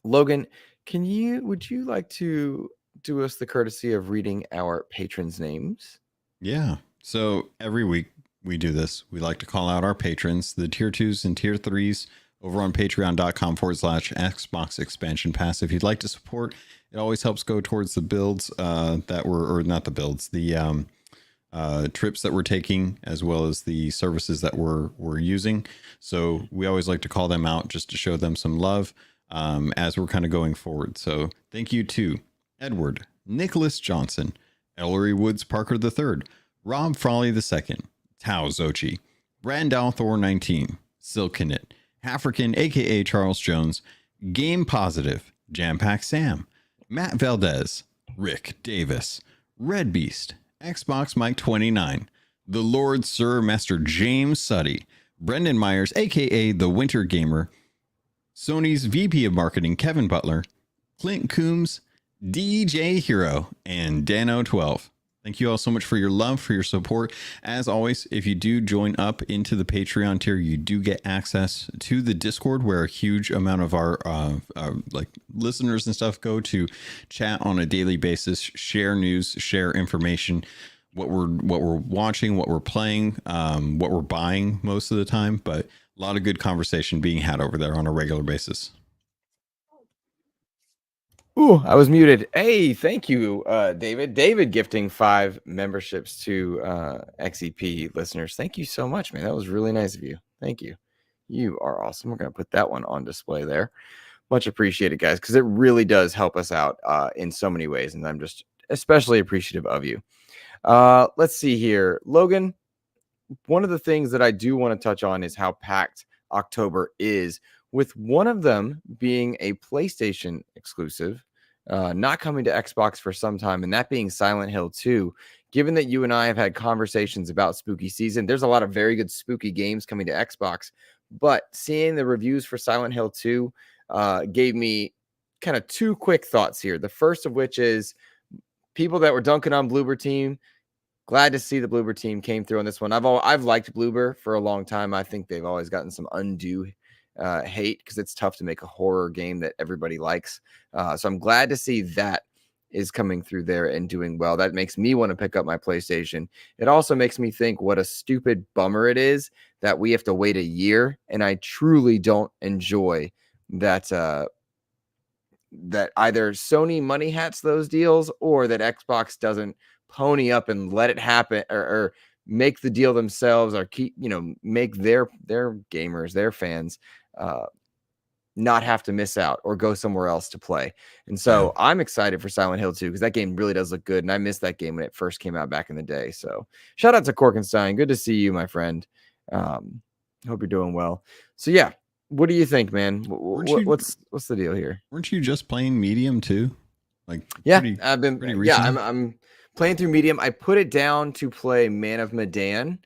Logan, would you like to do us the courtesy of reading our patrons' names? Yeah. So every week we do this. We like to call out our patrons, the tier 2s and tier 3s. over on patreon.com/Xbox Expansion Pass. If you'd like to support, it always helps go towards the builds that were, or not the builds, the trips that we're taking, as well as the services that we're using. So we always like to call them out just to show them some love as we're kind of going forward. So thank you to Edward, Nicholas Johnson, Ellery Woods Parker III, Rob Frawley II, Tao Zochi, Brandal Thor 19, Silkinit, African aka Charles Jones, Game Positive, Jampack Sam, Matt Valdez, Rick Davis, Red Beast, Xbox Mike 29, the Lord Sir Master James Suddy, Brendan Myers aka the Winter Gamer, Sony's VP of Marketing Kevin Butler, Clint Coombs, DJ Hero, and Dano12. Thank you all so much for your love, for your support. As always, if you do join up into the Patreon tier, you do get access to the Discord, where a huge amount of our like listeners and stuff go to chat on a daily basis, share news, share information, what we're watching, what we're playing, what we're buying most of the time. But a lot of good conversation being had over there on a regular basis. Ooh, I was muted. Hey, thank you, David. David gifting 5 memberships to XEP listeners. Thank you so much, man. That was really nice of you. Thank you. You are awesome. We're going to put that one on display there. Much appreciated, guys, because it really does help us out in so many ways, and I'm just especially appreciative of you. Let's see here. Logan, one of the things that I do want to touch on is how packed October is, with one of them being a PlayStation exclusive, not coming to Xbox for some time, and that being Silent Hill 2. Given that you and I have had conversations about spooky season, there's a lot of very good spooky games coming to Xbox, but seeing the reviews for Silent Hill 2 gave me kind of 2 quick thoughts here. The first of which is people that were dunking on Bloober Team. Glad to see the Bloober Team came through on this one. I've liked Bloober for a long time. I think they've always gotten some undue hate because it's tough to make a horror game that everybody likes. So I'm glad to see that is coming through there and doing well. That makes me want to pick up my PlayStation. It also makes me think what a stupid bummer it is that we have to wait a year, and I truly don't enjoy that that either Sony money hats those deals, or that Xbox doesn't pony up and let it happen, or make the deal themselves, or keep, make their gamers, their fans not have to miss out or go somewhere else to play. And so I'm excited for Silent Hill 2 because that game really does look good, and I missed that game when it first came out back in the day. So shout out to Korkenstein. Good to see you, my friend. Hope you're doing well. So yeah, what do you think, man? What's the deal here? Weren't you just playing Medium too? Like, yeah, I've been. Yeah, I'm playing through Medium. I put it down to play Man of Medan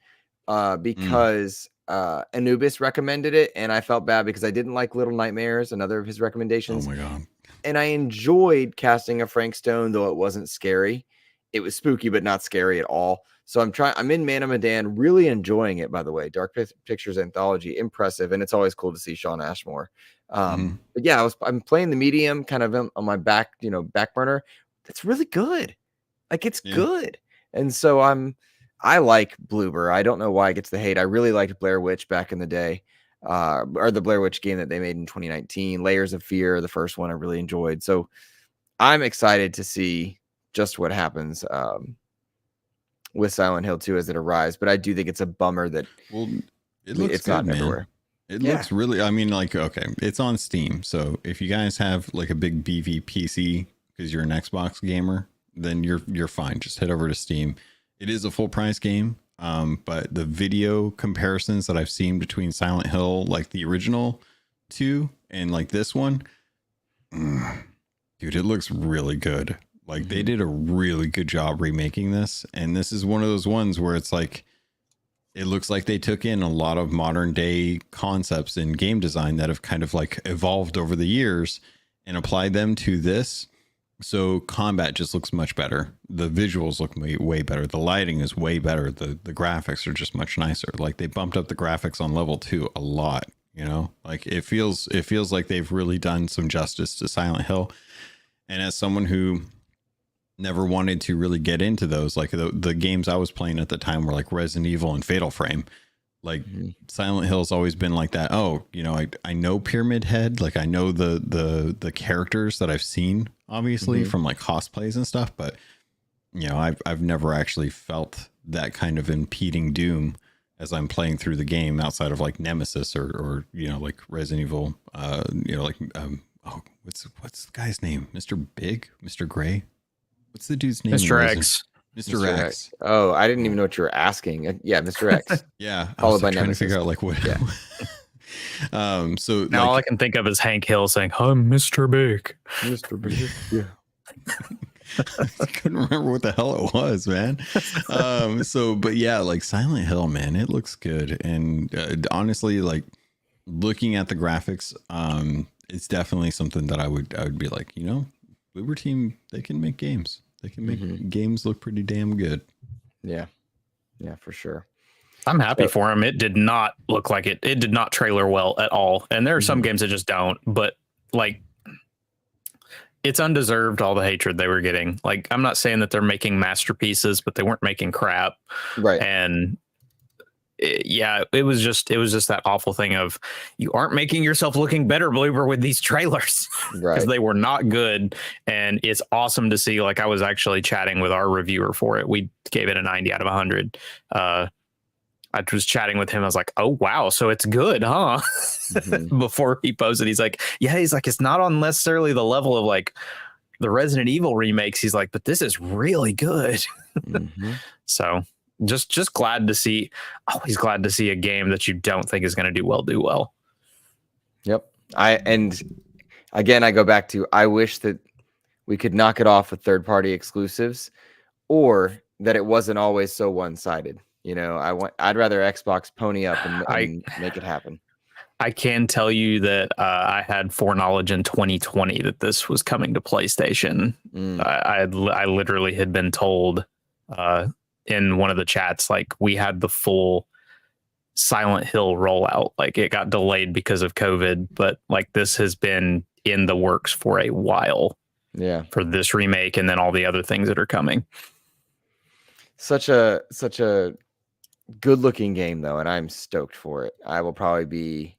because Anubis recommended it, and I felt bad because I didn't like Little Nightmares, another of his recommendations. Oh my god! And I enjoyed Casting of Frank Stone, though it wasn't scary. It was spooky, but not scary at all. So I'm in Man of Medan, really enjoying it, by the way. Dark Pictures Anthology, impressive, and it's always cool to see Sean Ashmore. But yeah, I'm playing the Medium kind of on my back burner. It's really good. Like, it's good. And so I like Bloober. I don't know why it gets the hate. I really liked Blair Witch back in the day, or the Blair Witch game that they made in 2019, Layers of Fear, the first one I really enjoyed. So I'm excited to see just what happens with Silent Hill 2 as it arrives. But I do think it's a bummer that it's not man. everywhere. It looks really, I mean, like, okay, it's on Steam. So if you guys have like a big BV PC because you're an Xbox gamer, then you're fine. Just head over to Steam. It is a full price game. But the video comparisons that I've seen between Silent Hill, like the original 2 and like this one, dude, it looks really good. Like they did a really good job remaking this. And this is one of those ones where it's like, it looks like they took in a lot of modern day concepts in game design that have kind of like evolved over the years and applied them to this. So combat just looks much better. The visuals look way better. The lighting is way better. The graphics are just much nicer. Like they bumped up the graphics on level 2 a lot, like it feels like they've really done some justice to Silent Hill. And as someone who never wanted to really get into those, like the games I was playing at the time were like Resident Evil and Fatal Frame. Like Silent Hill's always been like that. Oh, I know Pyramid Head. Like I know the characters that I've seen, obviously from like cosplays and stuff. But I've never actually felt that kind of impeding doom as I'm playing through the game outside of like Nemesis or like Resident Evil. What's the guy's name? Mr. Big, Mr. Gray. What's the dude's name? Mr. X. Mr. X. Oh, I didn't even know what you were asking. Yeah, Mr. X. Yeah, followed by trying Nemesis. to figure out like what. Yeah. So now all I can think of is Hank Hill saying, "I'm Mr. Big." Mr. Big. Yeah. I couldn't remember what the hell it was, man. But yeah, like Silent Hill, man, it looks good. And honestly, like looking at the graphics, it's definitely something that I would be like, Bloober Team, they can make games. They can make games look pretty damn good. Yeah. Yeah, for sure. I'm happy for him. It did not look like it. It did not trailer well at all. And there are some games that just don't, but like it's undeserved all the hatred they were getting. Like, I'm not saying that they're making masterpieces, but they weren't making crap. Right. And it was just that awful thing of you aren't making yourself looking better, Bloober, with these trailers, because they were not good. And it's awesome to see. Like, I was actually chatting with our reviewer for it. We gave it a 90 out of 100. I was chatting with him. I was like, "Oh wow, so it's good, huh?" Before he posted, he's like, it's not on necessarily the level of like the Resident Evil remakes. He's like, but this is really good. So just glad to see. Always glad to see a game that you don't think is going to do well. Yep. And again, I go back to, I wish that we could knock it off with third-party exclusives, or that it wasn't always so one-sided. I'd rather Xbox pony up and make it happen. I can tell you that I had foreknowledge in 2020 that this was coming to PlayStation. I literally had been told in one of the chats, like, we had the full Silent Hill rollout. Like, it got delayed because of COVID, but like this has been in the works for a while. Yeah. For this remake and then all the other things that are coming. Such a good looking game though, and I'm stoked for it. I will probably be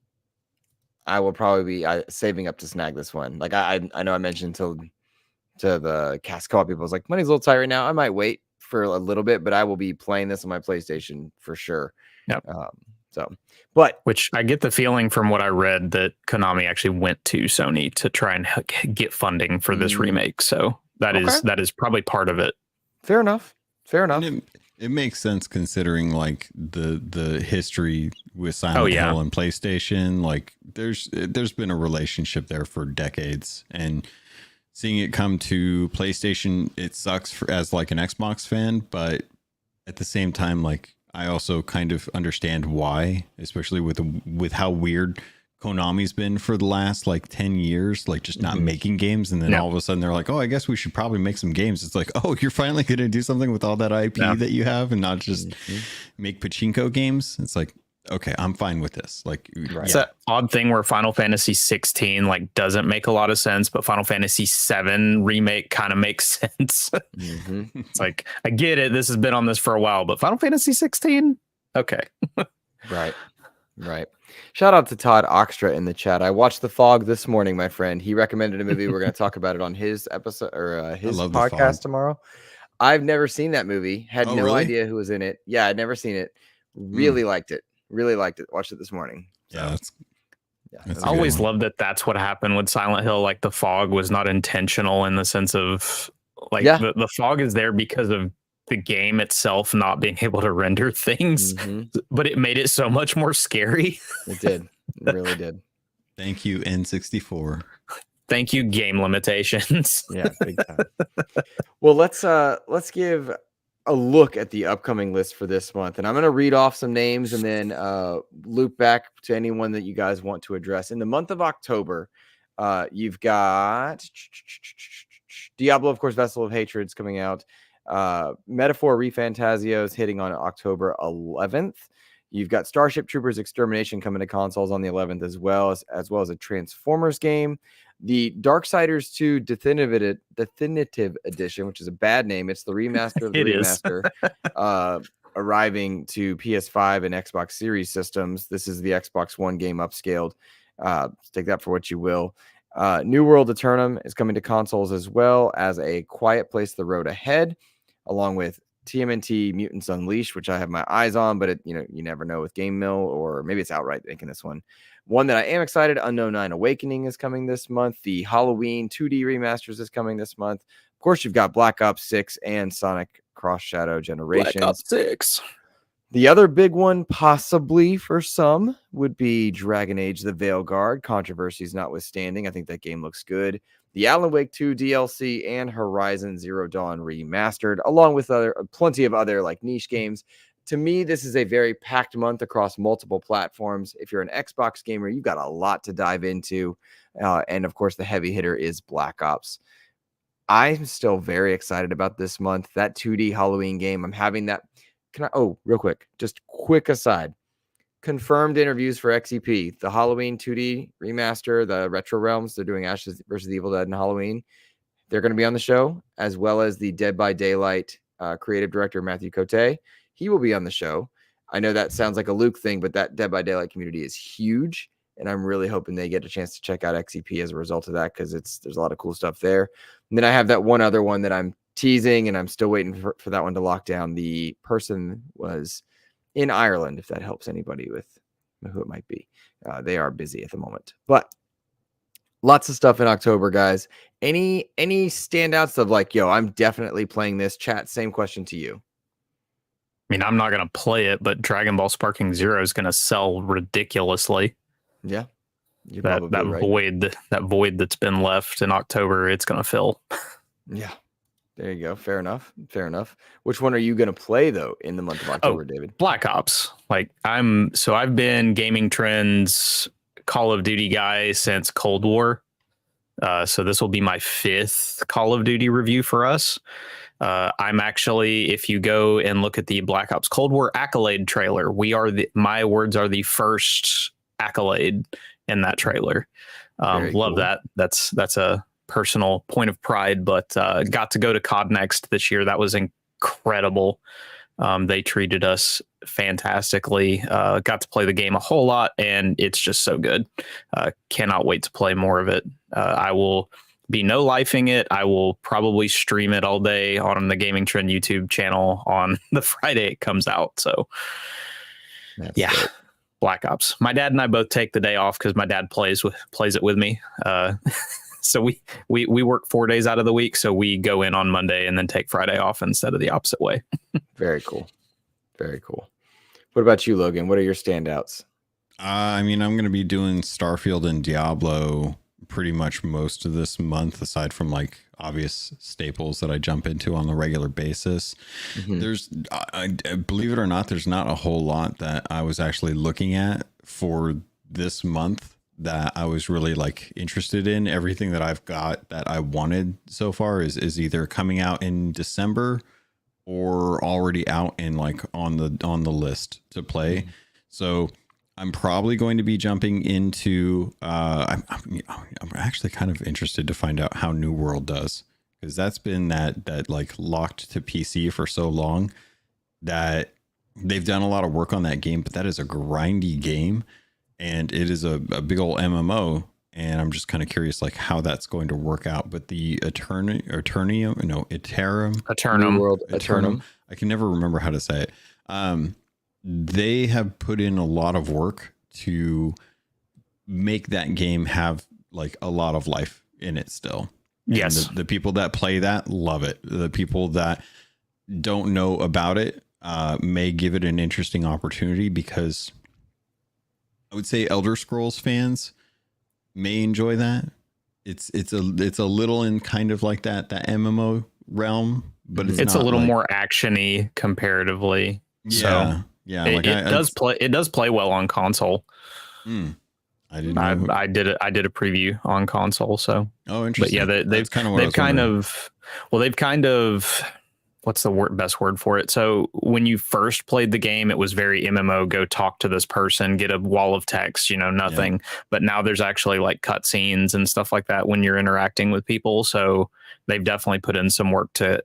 saving up to snag this one. Like I know I mentioned to the cast co-op people, I was like, money's a little tight right now. I might wait for a little bit, but I will be playing this on my PlayStation for sure. Yep. Which I get the feeling from what I read that Konami actually went to Sony to try and get funding for this remake. So that is probably part of it. Fair enough. It makes sense considering like the history with Silent Hill and PlayStation. Like there's been a relationship there for decades, and seeing it come to PlayStation, it sucks as like an Xbox fan, but at the same time, like I also kind of understand why, especially with how weird Konami's been for the last like 10 years, like just not making games. And then all of a sudden they're like, oh, I guess we should probably make some games. It's like, oh, you're finally going to do something with all that IP that you have and not just make pachinko games. It's like, okay, I'm fine with this. Like, it's that odd thing where Final Fantasy 16 like doesn't make a lot of sense, but Final Fantasy 7 remake kind of makes sense. It's like, I get it. This has been on this for a while, but Final Fantasy 16. Okay. Right. Shout out to Todd Oxtra in the chat. I watched The Fog this morning, my friend. He recommended a movie. We're going to talk about it on his episode or his podcast tomorrow. I've never seen that movie. Had no idea who was in it. Yeah, I'd never seen it. Really liked it. Watched it this morning. So, I always loved that that's what happened with Silent Hill. Like the fog was not intentional in the sense of like the fog is there because of the game itself not being able to render things, but it made it so much more scary. It did. It really did. Thank you, N64. Thank you, game limitations. Yeah, big time. Well, let's give a look at the upcoming list for this month, and I'm going to read off some names and then loop back to anyone that you guys want to address. In the month of October, you've got Diablo, of course, Vessel of Hatred's coming out. Metaphor ReFantasios hitting on October 11th. You've got Starship Troopers Extermination coming to consoles on the 11th, as well as a Transformers game. The Darksiders 2 Definitive Edition, which is a bad name. It's the remaster of the remaster. arriving to PS5 and Xbox Series systems. This is the Xbox One game upscaled. Take that for what you will. New World Eternum is coming to consoles, as well as A Quiet Place: The Road Ahead, along with TMNT Mutants Unleashed, which I have my eyes on, but you never know with Game Mill, or maybe it's outright making this one. One that I am excited, Unknown 9 Awakening is coming this month. The Halloween 2D remasters is coming this month. Of course, you've got Black Ops 6 and Sonic Cross Shadow Generations. Black Ops 6. The other big one, possibly for some, would be Dragon Age: The Veilguard. Controversies notwithstanding, I think that game looks good. The Alan Wake 2 DLC and Horizon Zero Dawn Remastered, along with plenty of other like niche games. To me, this is a very packed month across multiple platforms. If you're an Xbox gamer, you've got a lot to dive into. And of course, the heavy hitter is Black Ops. I'm still very excited about this month. That 2D Halloween game, I'm having that. Real quick, just quick aside. Confirmed interviews for XEP, the Halloween 2D remaster, the Retro Realms. They're doing Ashes vs. Evil Dead and Halloween. They're going to be on the show, as well as the Dead by Daylight creative director, Matthew Cote. He will be on the show. I know that sounds like a Luke thing, but that Dead by Daylight community is huge, and I'm really hoping they get a chance to check out XEP as a result of that, because there's a lot of cool stuff there. And then I have that one other one that I'm teasing, and I'm still waiting for that one to lock down. The person was in Ireland, if that helps anybody with who it might be. They are busy at the moment, but lots of stuff in October, guys. Any standouts of like, yo, I'm definitely playing this? Chat, same question to you. I mean, I'm not going to play it, but Dragon Ball Sparking Zero is going to sell ridiculously. Yeah. That void that's been left in October, it's going to fill. Yeah. There you go. Fair enough. Which one are you going to play though in the month of October, David? Black Ops. I've been gaming trends Call of Duty guy since Cold War. So this will be my 5th Call of Duty review for us. I'm actually, if you go and look at the Black Ops Cold War Accolade trailer, my words are the first accolade in that trailer. Love cool. That. That's a personal point of pride, but got to go to COD Next this year. That was incredible. They treated us fantastically. Got to play the game a whole lot, and it's just so good. Cannot wait to play more of it. I will be no-lifing it. I will probably stream it all day on the Gaming Trend YouTube channel on the Friday it comes out. So that's great. Black Ops. My dad and I both take the day off because my dad plays it with me. So we work 4 days out of the week. So we go in on Monday and then take Friday off instead of the opposite way. Very cool. Very cool. What about you, Logan? What are your standouts? I'm going to be doing Starfield and Diablo pretty much most of this month, aside from like obvious staples that I jump into on a regular basis. Mm-hmm. There's, I believe it or not, there's not a whole lot that I was actually looking at for this month that I was really like interested in. Everything that I've got that I wanted so far is either coming out in December or already out and like on the list to play. Mm-hmm. So I'm probably going to be jumping into I'm actually kind of interested to find out how New World does, because that's been that like locked to PC for so long that they've done a lot of work on that game, but that is a grindy game and it is a big old MMO, and I'm just kind of curious like how that's going to work out. But the Eternum, New World Eternum. I can never remember how to say it. They have put in a lot of work to make that game have like a lot of life in it still. Yes. The people that play that love it. The people that don't know about it may give it an interesting opportunity, because I would say Elder Scrolls fans may enjoy that. It's a little in kind of like that MMO realm, but it's a little more actiony comparatively. Yeah. So. Yeah, it does play well on console. I didn't know. I did a preview on console. So interesting. But yeah, they've kind of what's the best word for it? So when you first played the game, it was very MMO. Go talk to this person, get a wall of text, nothing. Yeah. But now there's actually like cutscenes and stuff like that when you're interacting with people. So they've definitely put in some work to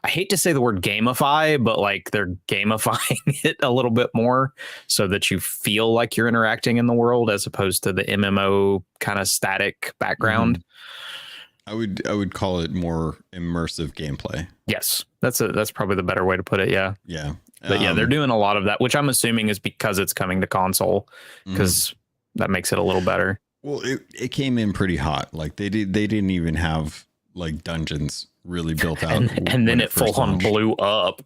I hate to say the word gamify, but like they're gamifying it a little bit more so that you feel like you're interacting in the world as opposed to the MMO kind of static background. I would call it more immersive gameplay. Yes, that's probably the better way to put it. Yeah. Yeah. But yeah, they're doing a lot of that, which I'm assuming is because it's coming to console, because that makes it a little better. Well, it came in pretty hot. Like they didn't even have like dungeons really built out, and then it full on blew up.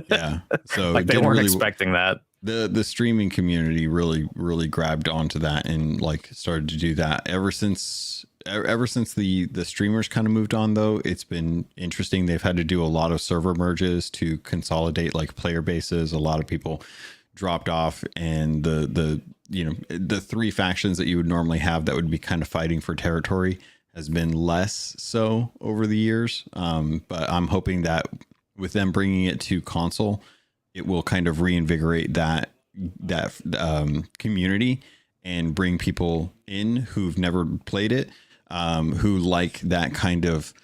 Yeah, so like they weren't expecting that. The streaming community really grabbed onto that and like started to do that. Ever since the streamers kind of moved on, though, it's been interesting. They've had to do a lot of server merges to consolidate like player bases. A lot of people dropped off, and the three factions that you would normally have that would be kind of fighting for territory has been less so over the years. But I'm hoping that with them bringing it to console, it will kind of reinvigorate that community and bring people in who've never played it, who like that kind of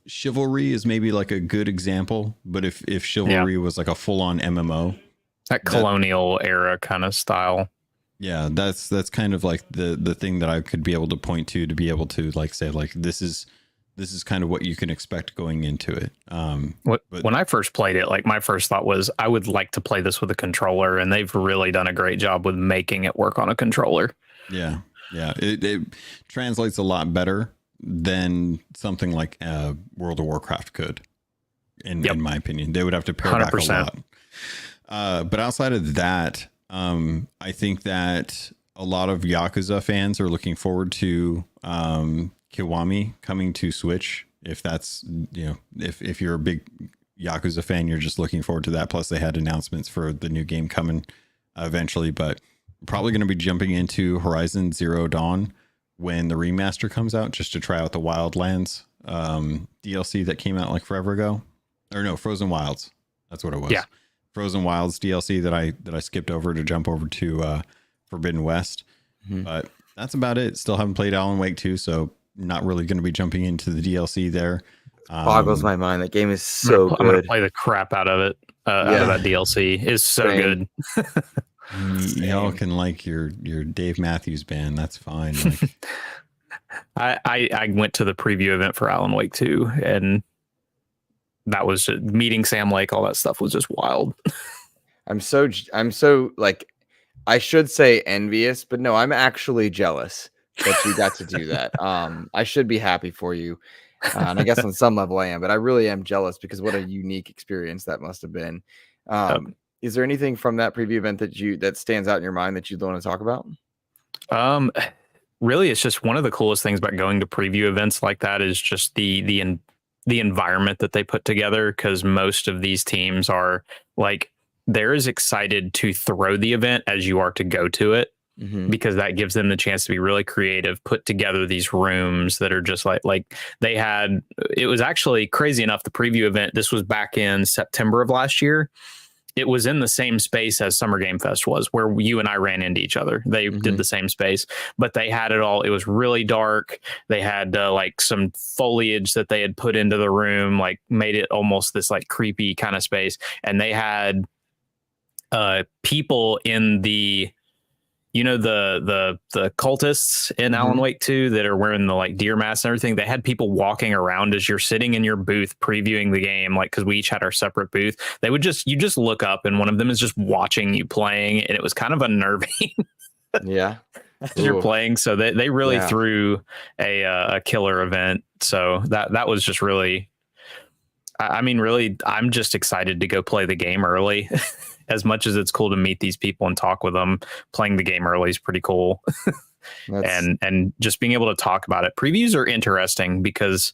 chivalry is maybe like a good example. But if chivalry was like a full on MMO, that colonial era kind of style. Yeah, that's kind of like the thing that I could be able to point to be able to like say like this is kind of what you can expect going into it. But when I first played it, like my first thought was I would like to play this with a controller, and they've really done a great job with making it work on a controller. Yeah, it translates a lot better than something like World of Warcraft could, in my opinion. They would have to pare 100%. Back a lot. But outside of that, I think that a lot of Yakuza fans are looking forward to Kiwami coming to Switch. If that's, if you're a big Yakuza fan, you're just looking forward to that. Plus they had announcements for the new game coming eventually, but probably going to be jumping into Horizon Zero Dawn when the remaster comes out, just to try out the Wildlands DLC that came out like forever ago. Or no, Frozen Wilds. That's what it was. Yeah. Frozen Wilds DLC that I skipped over to jump over to Forbidden West. But that's about it. Still haven't played Alan Wake 2, so not really going to be jumping into the DLC there. Boggles my mind. That game is so good. I'm going to play the crap out of it. Out of that DLC. It's so good. Y'all can like your Dave Matthews Band. That's fine. Like, I went to the preview event for Alan Wake 2, and that was meeting Sam Lake. All that stuff was just wild. I'm so like, I should say envious, but no, I'm actually jealous that you got to do that. I should be happy for you. And I guess on some level I am, but I really am jealous because what a unique experience that must have been. Is there anything from that preview event that stands out in your mind that you'd want to talk about? Really, it's just one of the coolest things about going to preview events like that is just the environment that they put together, because most of these teams are like, they're as excited to throw the event as you are to go to it, because that gives them the chance to be really creative, put together these rooms that are just like they had. It was actually crazy enough. The preview event, this was back in September of last year. It was in the same space as Summer Game Fest was, where you and I ran into each other. They did the same space, but they had it all. It was really dark. They had like some foliage that they had put into the room, like made it almost this like creepy kind of space. And they had people in the, the cultists in Alan Wake 2 that are wearing the like deer masks and everything. They had people walking around as you're sitting in your booth previewing the game, like, because we each had our separate booth. They would you just look up and one of them is just watching you playing, and it was kind of unnerving. Yeah. As you're playing. So they really threw a killer event. So that was just really, I mean, really, I'm just excited to go play the game early. As much as it's cool to meet these people and talk with them, playing the game early is pretty cool. and just being able to talk about it. Previews are interesting because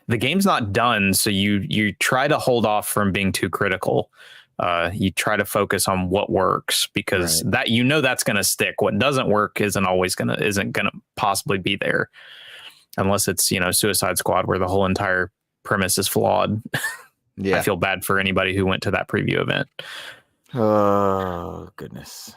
the game's not done. So you try to hold off from being too critical. You try to focus on what works, because that's going to stick. What doesn't work isn't going to possibly be there, unless it's, Suicide Squad, where the whole entire premise is flawed. Yeah. I feel bad for anybody who went to that preview event. Oh, goodness.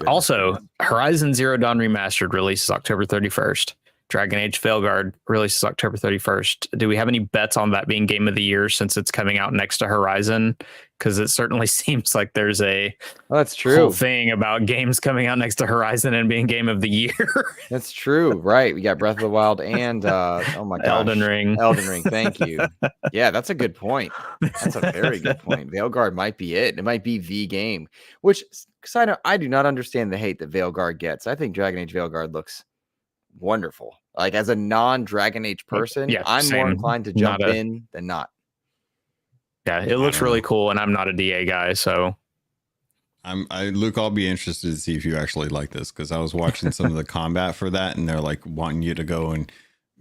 Also, Horizon Zero Dawn Remastered releases October 31st. Dragon Age Veilguard releases October 31st. Do we have any bets on that being game of the year since it's coming out next to Horizon? Because it certainly seems like there's a that's whole true. thing about games coming out next to Horizon and being game of the year. That's true. Right. We got Breath of the Wild and oh my gosh, Elden Ring. Elden Ring. Thank you. Yeah, that's a good point. That's a very good point. Veilguard might be it. It might be the game. Which, side note, I do not understand the hate that Veilguard gets. I think Dragon Age Veilguard looks wonderful. Like as a non-Dragon Age person, Yeah, I'm more same. inclined to jump in than not. Yeah, it looks really cool, and I'm not a DA guy, so Luke, I'll be interested to see if you actually like this, because I was watching some of the combat for that, and they're like wanting you to go and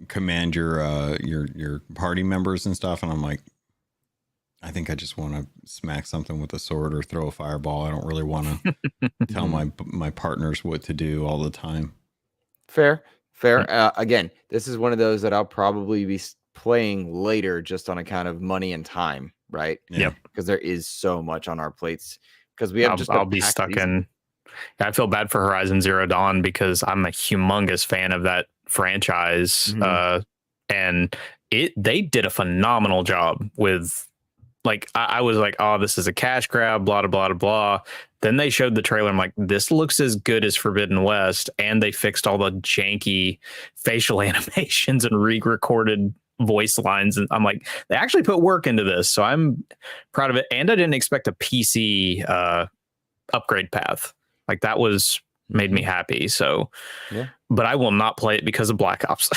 command your party members and stuff, and I'm like, I think I just want to smack something with a sword or throw a fireball. I don't really want to tell my partners what to do all the time. Fair. Again, this is one of those that I'll probably be playing later, just on account of money and time, right? Yep. Because there is so much on our plates. Because we have I'll be stuck in. I feel bad for Horizon Zero Dawn because I'm a humongous fan of that franchise, and they did a phenomenal job with. Like I was like, oh, this is a cash grab, blah, blah, blah, blah. Then they showed the trailer. I'm like, this looks as good as Forbidden West. And they fixed all the janky facial animations and re-recorded voice lines. And I'm like, they actually put work into this. So I'm proud of it. And I didn't expect a PC upgrade path. Like that made me happy. So, yeah. But I will not play it because of Black Ops.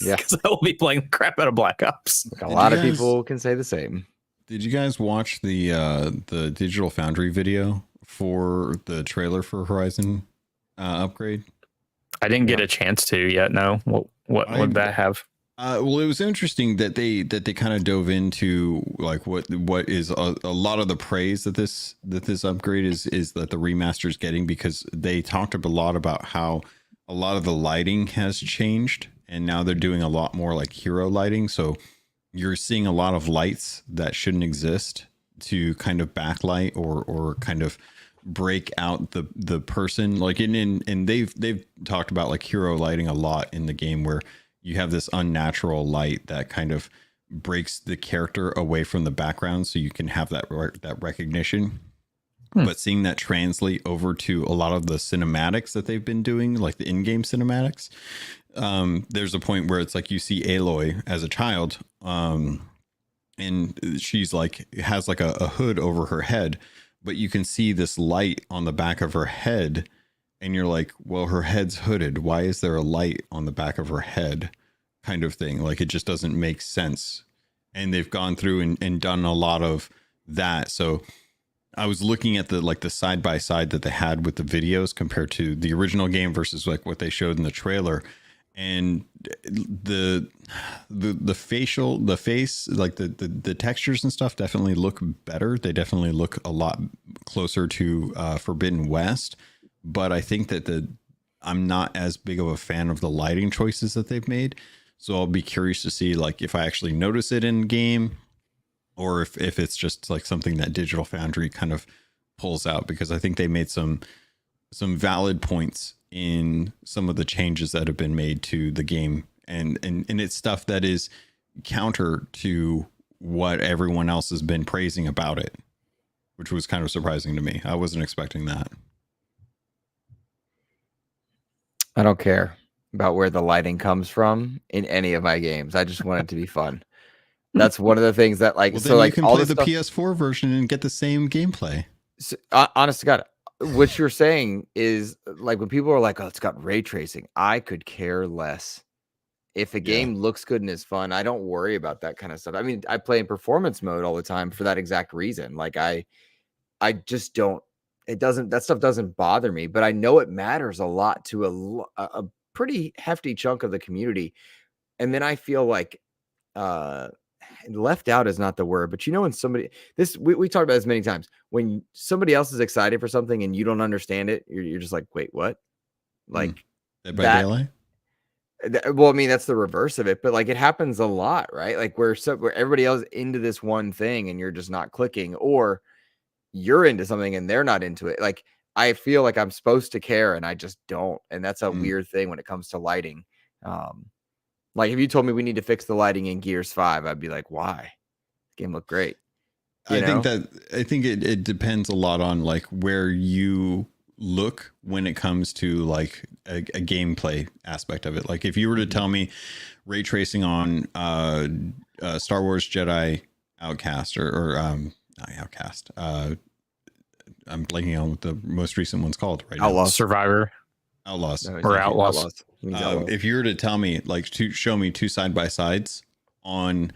Yeah. Because I will be playing the crap out of Black Ops. A lot of people can say the same. Did you guys watch the Digital Foundry video for the trailer for Horizon upgrade? I didn't get a chance to yet. No. What would that have? Well, it was interesting that they kind of dove into like what is a lot of the praise that this upgrade is that the remaster is getting, because they talked a lot about how a lot of the lighting has changed, and now they're doing a lot more like hero lighting. So you're seeing a lot of lights that shouldn't exist to kind of backlight or kind of break out the person. Like and they've talked about like hero lighting a lot in the game, where you have this unnatural light that kind of breaks the character away from the background, so you can have that recognition. But seeing that translate over to a lot of the cinematics that they've been doing, like the in-game cinematics, there's a point where it's like you see Aloy as a child, and she's like has like a hood over her head, but you can see this light on the back of her head, and you're like, well, her head's hooded. Why is there a light on the back of her head? Kind of thing. Like it just doesn't make sense. And they've gone through and done a lot of that. So I was looking at the side by side that they had with the videos compared to the original game versus like what they showed in the trailer, and the face, like the textures and stuff definitely look better. They definitely look a lot closer to Forbidden West, but I think that I'm not as big of a fan of the lighting choices that they've made. So I'll be curious to see like if I actually notice it in game, or if it's just like something that Digital Foundry kind of pulls out, because I think they made some valid points in some of the changes that have been made to the game, and it's stuff that is counter to what everyone else has been praising about it, which was kind of surprising to me. I wasn't expecting that. I don't care about where the lighting comes from in any of my games. I just want it to be fun. That's one of the things that like, well, so like you can all play the the PS4 version and get the same gameplay. So, honest to God, what you're saying is like when people are like, oh, it's got ray tracing. I could care less. If a game looks good and is fun, I don't worry about that kind of stuff. I mean, I play in performance mode all the time for that exact reason. Like I just don't, that stuff doesn't bother me, but I know it matters a lot to a pretty hefty chunk of the community. And then I feel like, left out is not the word, but you know, when somebody, we talked about this many times, when somebody else is excited for something and you don't understand it, you're just like, wait, what? Like Dead by Daylight? Well, I mean, that's the reverse of it, but like it happens a lot, right? Like where everybody else is into this one thing and you're just not clicking, or you're into something and they're not into it. Like I feel like I'm supposed to care and I just don't. And that's a weird thing when it comes to lighting. Like if you told me we need to fix the lighting in Gears 5, I'd be like, why? The game looked great. I think it depends a lot on like where you look when it comes to like a gameplay aspect of it. Like if you were to tell me ray tracing on Star Wars Jedi Outcast or not Outcast, I'm blanking on what the most recent one's called right Outlaws. now. Survivor. Outlaws. No, or Outlaws. If you were to tell me, like, to show me two side by sides on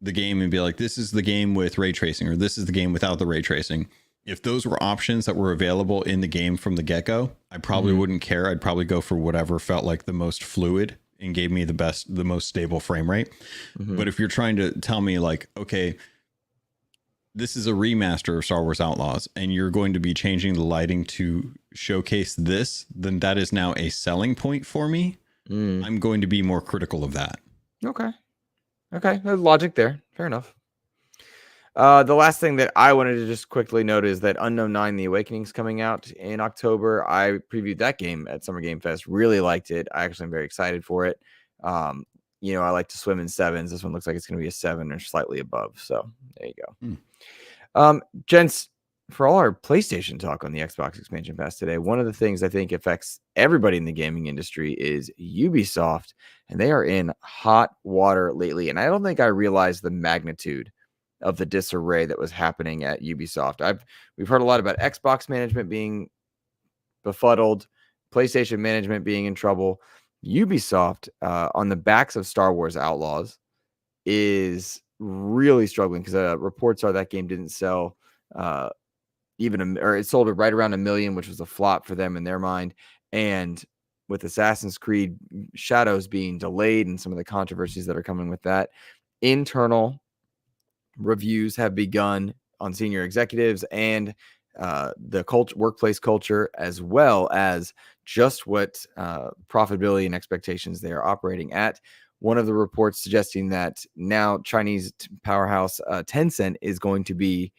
the game and be like, this is the game with ray tracing, or this is the game without the ray tracing. If those were options that were available in the game from the get go, I probably wouldn't care. I'd probably go for whatever felt like the most fluid and gave me the most stable frame rate. But if you're trying to tell me like, okay, this is a remaster of Star Wars Outlaws and you're going to be changing the lighting to showcase this, then that is now a selling point for me. I'm going to be more critical of that. Okay. There's logic there. Fair enough. The last thing that I wanted to just quickly note is that Unknown 9 The Awakening's coming out in October. I previewed that game at Summer Game Fest. Really liked it. I actually am very excited for it. I like to swim in 7s. This one looks like it's going to be a 7 or slightly above. So there you go. Gents, for all our PlayStation talk on the Xbox Expansion Pass today, one of the things I think affects everybody in the gaming industry is Ubisoft, and they are in hot water lately. And I don't think I realized the magnitude of the disarray that was happening at Ubisoft. We've heard a lot about Xbox management being befuddled, PlayStation management being in trouble. Ubisoft, on the backs of Star Wars Outlaws, is really struggling because reports are that game didn't sell it sold right around 1 million, which was a flop for them in their mind. And with Assassin's Creed Shadows being delayed and some of the controversies that are coming with that, internal reviews have begun on senior executives and the workplace culture, as well as just what profitability and expectations they are operating at. One of the reports suggesting that now Chinese powerhouse Tencent is going to be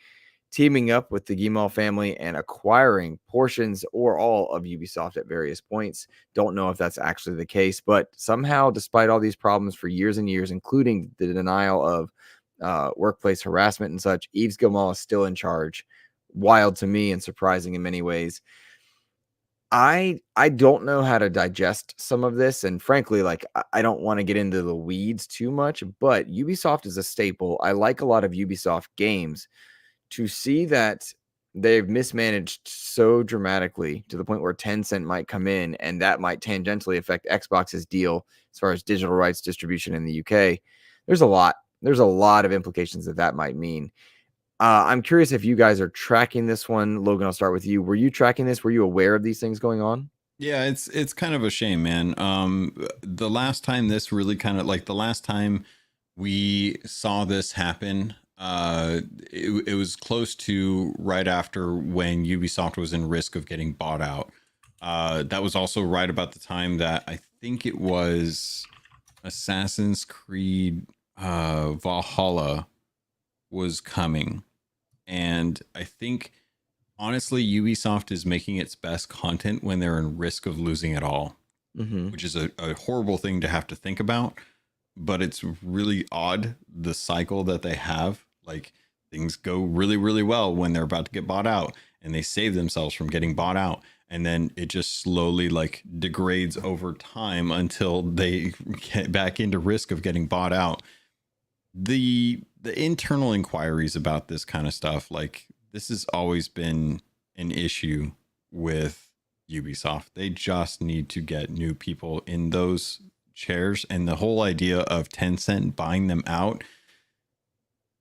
teaming up with the Guillemot family and acquiring portions or all of Ubisoft at various points. Don't know if that's actually the case, but somehow, despite all these problems for years and years, including the denial of workplace harassment and such, Yves Guillemot is still in charge. Wild to me and surprising in many ways. I don't know how to digest some of this, and frankly, like, I don't want to get into the weeds too much, but Ubisoft is a staple. I like a lot of Ubisoft games. To see that they've mismanaged so dramatically to the point where Tencent might come in and that might tangentially affect Xbox's deal as far as digital rights distribution in the UK, there's a lot of implications that might mean. I'm curious if you guys are tracking this one. Logan, I'll start with you. Were you tracking this? Were you aware of these things going on? Yeah, it's kind of a shame, man. The last time this really kind of like the last time we saw this happen, it was close to right after when Ubisoft was in risk of getting bought out. That was also right about the time that I think it was Assassin's Creed Valhalla was coming. And I think honestly, Ubisoft is making its best content when they're in risk of losing it all, which is a horrible thing to have to think about. But it's really odd, the cycle that they have. Like, things go really, really well when they're about to get bought out and they save themselves from getting bought out. And then it just slowly like degrades over time until they get back into risk of getting bought out. The internal inquiries about this kind of stuff, like, this has always been an issue with Ubisoft. They just need to get new people in those chairs, and the whole idea of Tencent buying them out,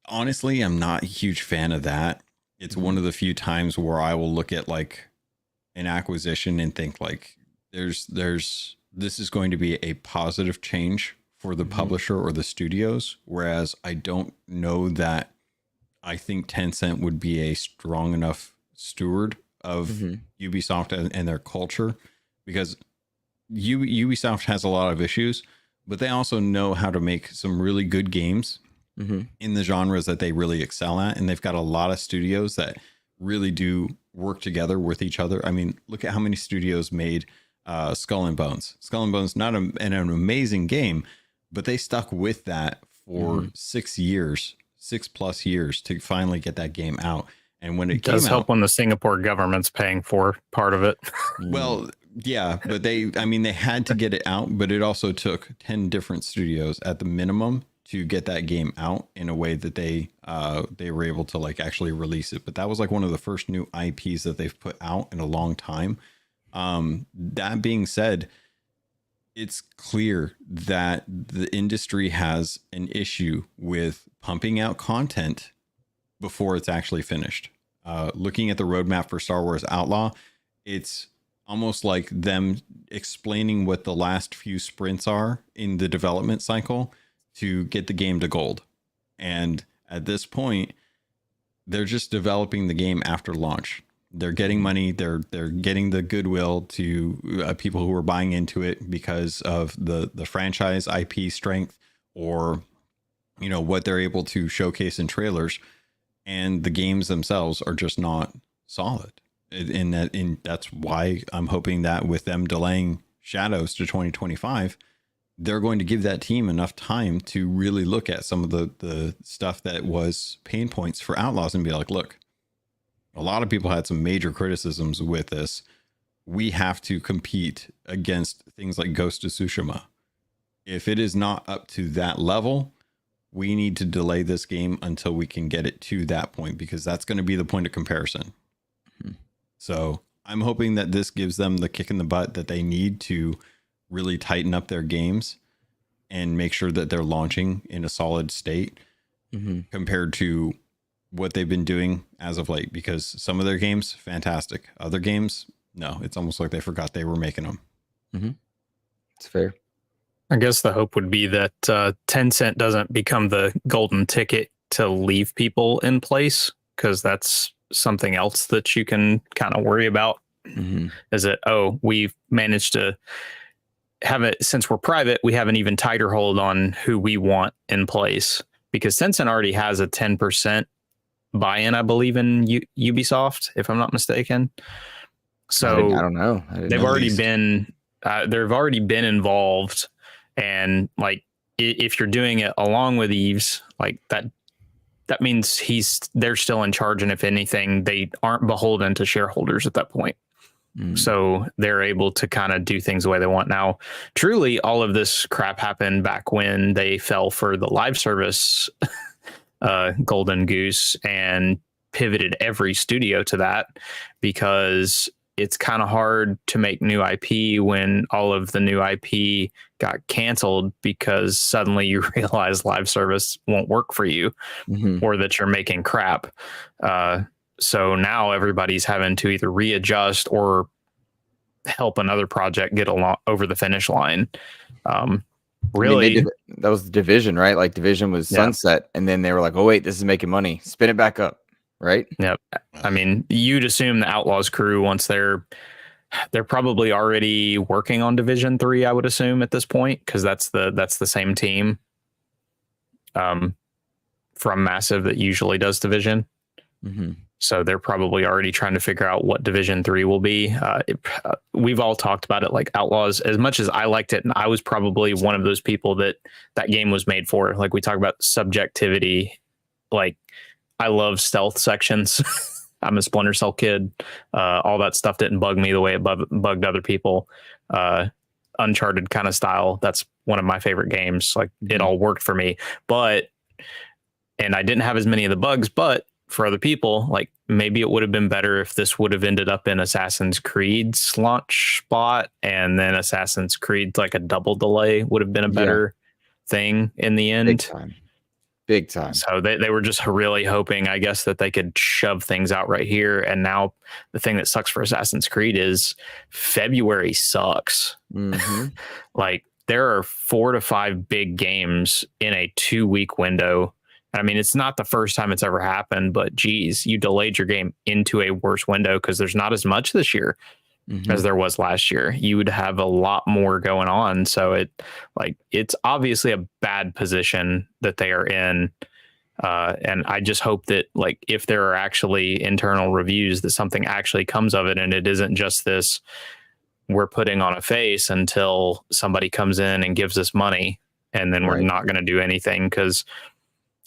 honestly, I'm not a huge fan of that. It's one of the few times where I will look at like an acquisition and think like this is going to be a positive change for the publisher or the studios, whereas I don't know that I think Tencent would be a strong enough steward of Ubisoft and their culture, because Ubisoft has a lot of issues, but they also know how to make some really good games in the genres that they really excel at. And they've got a lot of studios that really do work together with each other. I mean, look at how many studios made Skull and Bones. Skull and Bones, not an amazing game, but they stuck with that for 6 years, 6+ years to finally get that game out. And when it does help when the Singapore government's paying for part of it. Well, yeah, but they had to get it out, but it also took 10 different studios at the minimum to get that game out in a way that they were able to like actually release it. But that was like one of the first new IPs that they've put out in a long time. That being said, it's clear that the industry has an issue with pumping out content before it's actually finished. Looking at the roadmap for Star Wars Outlaw, it's almost like them explaining what the last few sprints are in the development cycle to get the game to gold. And at this point, they're just developing the game after launch. They're getting money. They're getting the goodwill to people who are buying into it because of the franchise IP strength, or what they're able to showcase in trailers. And the games themselves are just not solid. That's why I'm hoping that with them delaying Shadows to 2025, they're going to give that team enough time to really look at some of the stuff that was pain points for Outlaws and be like, look, a lot of people had some major criticisms with this. We have to compete against things like Ghost of Tsushima. If it is not up to that level, we need to delay this game until we can get it to that point, because that's going to be the point of comparison. So I'm hoping that this gives them the kick in the butt that they need to really tighten up their games and make sure that they're launching in a solid state compared to what they've been doing as of late, because some of their games, fantastic. Other games, no, it's almost like they forgot they were making them. It's fair. I guess the hope would be that Tencent doesn't become the golden ticket to leave people in place, because that's something else that you can kind of worry about. Is that, we've managed to have it, since we're private, we have an even tighter hold on who we want in place, because Tencent already has a 10% buy-in, I believe, in Ubisoft, if I'm not mistaken. So I don't know. They've already been involved. And like, if you're doing it along with Eves, like that means they're still in charge. And if anything, they aren't beholden to shareholders at that point. So they're able to kind of do things the way they want. Now, truly, all of this crap happened back when they fell for the live service golden goose and pivoted every studio to that, because it's kind of hard to make new IP when all of the new IP got canceled, because suddenly you realize live service won't work for you, or that you're making crap. So now everybody's having to either readjust or help another project get along over the finish line. Really, that was the Division, right? Like Division was sunset, and then they were like, "Oh wait, this is making money. Spin it back up." Right? Yep. I mean, you'd assume the Outlaws crew, once they're probably already working on Division 3, I would assume at this point, because that's the same team from Massive that usually does Division. So they're probably already trying to figure out what Division 3 will be. We've all talked about it, like Outlaws, as much as I liked it, and I was probably one of those people that game was made for. Like, we talk about subjectivity, like, I love stealth sections. I'm a Splinter Cell kid. All that stuff didn't bug me the way it bugged other people. Uncharted kind of style. That's one of my favorite games. Like, it all worked for me, and I didn't have as many of the bugs, but for other people, like, maybe it would have been better if this would have ended up in Assassin's Creed's launch spot, and then Assassin's Creed, like a double delay, would have been a better thing in the end. Big time. So they were just really hoping, I guess, that they could shove things out right here. And now the thing that sucks for Assassin's Creed is February sucks. Like, there are 4 to 5 big games in a 2-week window. I mean, it's not the first time it's ever happened, but geez, you delayed your game into a worse window because there's not as much this year as there was last year. You would have a lot more going on. So it's obviously a bad position that they are in. And I just hope that, like, if there are actually internal reviews, that something actually comes of it, and it isn't just this, we're putting on a face until somebody comes in and gives us money, and then we're Right. not going to do anything. Because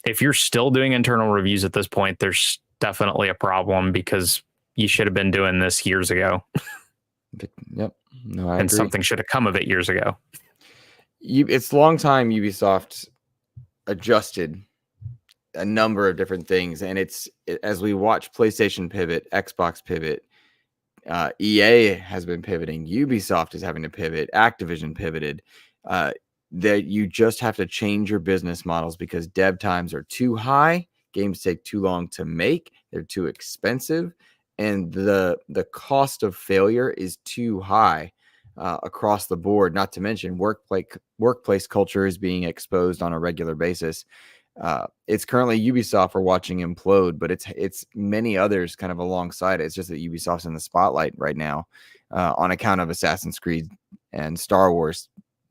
if you're still doing internal reviews at this point, there's definitely a problem, because you should have been doing this years ago. Yep. No, I and agree. something should have come of it years ago. It's a long time Ubisoft adjusted a number of different things, and as we watch PlayStation pivot, Xbox pivot, EA has been pivoting, Ubisoft is having to pivot, Activision pivoted, that you just have to change your business models because dev times are too high, games take too long to make, they're too expensive, and the cost of failure is too high across the board. Not to mention workplace culture is being exposed on a regular basis. It's currently Ubisoft we're watching implode, but it's many others kind of alongside it. It's just that Ubisoft's in the spotlight right now on account of Assassin's Creed and Star Wars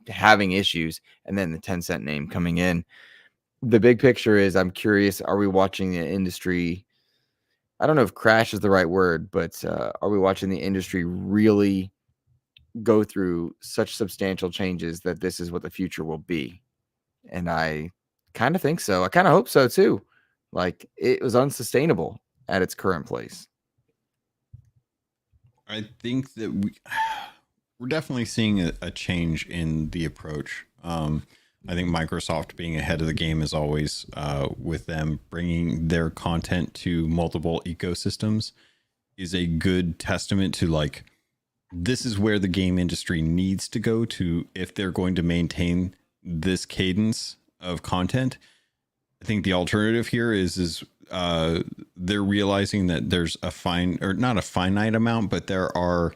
having issues, and then the Tencent name coming in. The big picture is, I'm curious, are we watching the industry? I don't know if crash is the right word, but are we watching the industry really go through such substantial changes that this is what the future will be? And I kind of think so. I kind of hope so too. Like, it was unsustainable at its current place. I think that we're definitely seeing a change in the approach. I think Microsoft being ahead of the game as always, with them bringing their content to multiple ecosystems, is a good testament to, like, this is where the game industry needs to go to if they're going to maintain this cadence of content. I think the alternative here is they're realizing that there's not a finite amount, but there are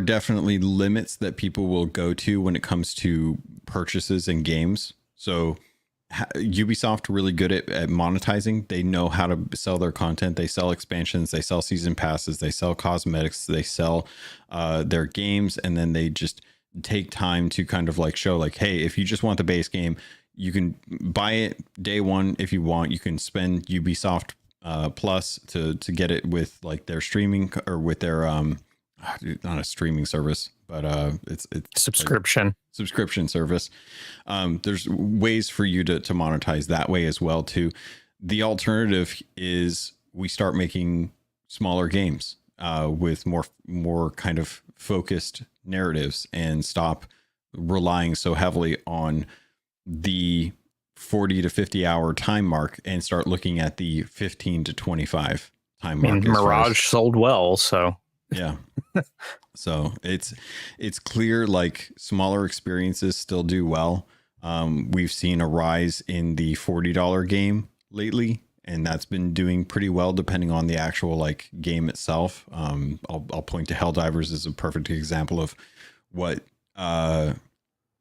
definitely limits that people will go to when it comes to purchases in games. So Ubisoft really good at monetizing. They know how to sell their content. They sell expansions, they sell season passes, they sell cosmetics, they sell their games, and then they just take time to kind of like show, like, hey, if you just want the base game, you can buy it day one. If you want, you can spend Ubisoft Plus to get it with like their streaming, or with their not a streaming service, but it's Subscription service. There's ways for you to monetize that way as well too. The alternative is we start making smaller games with more kind of focused narratives, and stop relying so heavily on the 40 to 50 hour time mark, and start looking at the 15 to 25 time mark. Mirage sold well, so yeah. So it's clear, like, smaller experiences still do well. We've seen a rise in the $40 game lately, and that's been doing pretty well depending on the actual like game itself. I'll point to Helldivers as a perfect example of what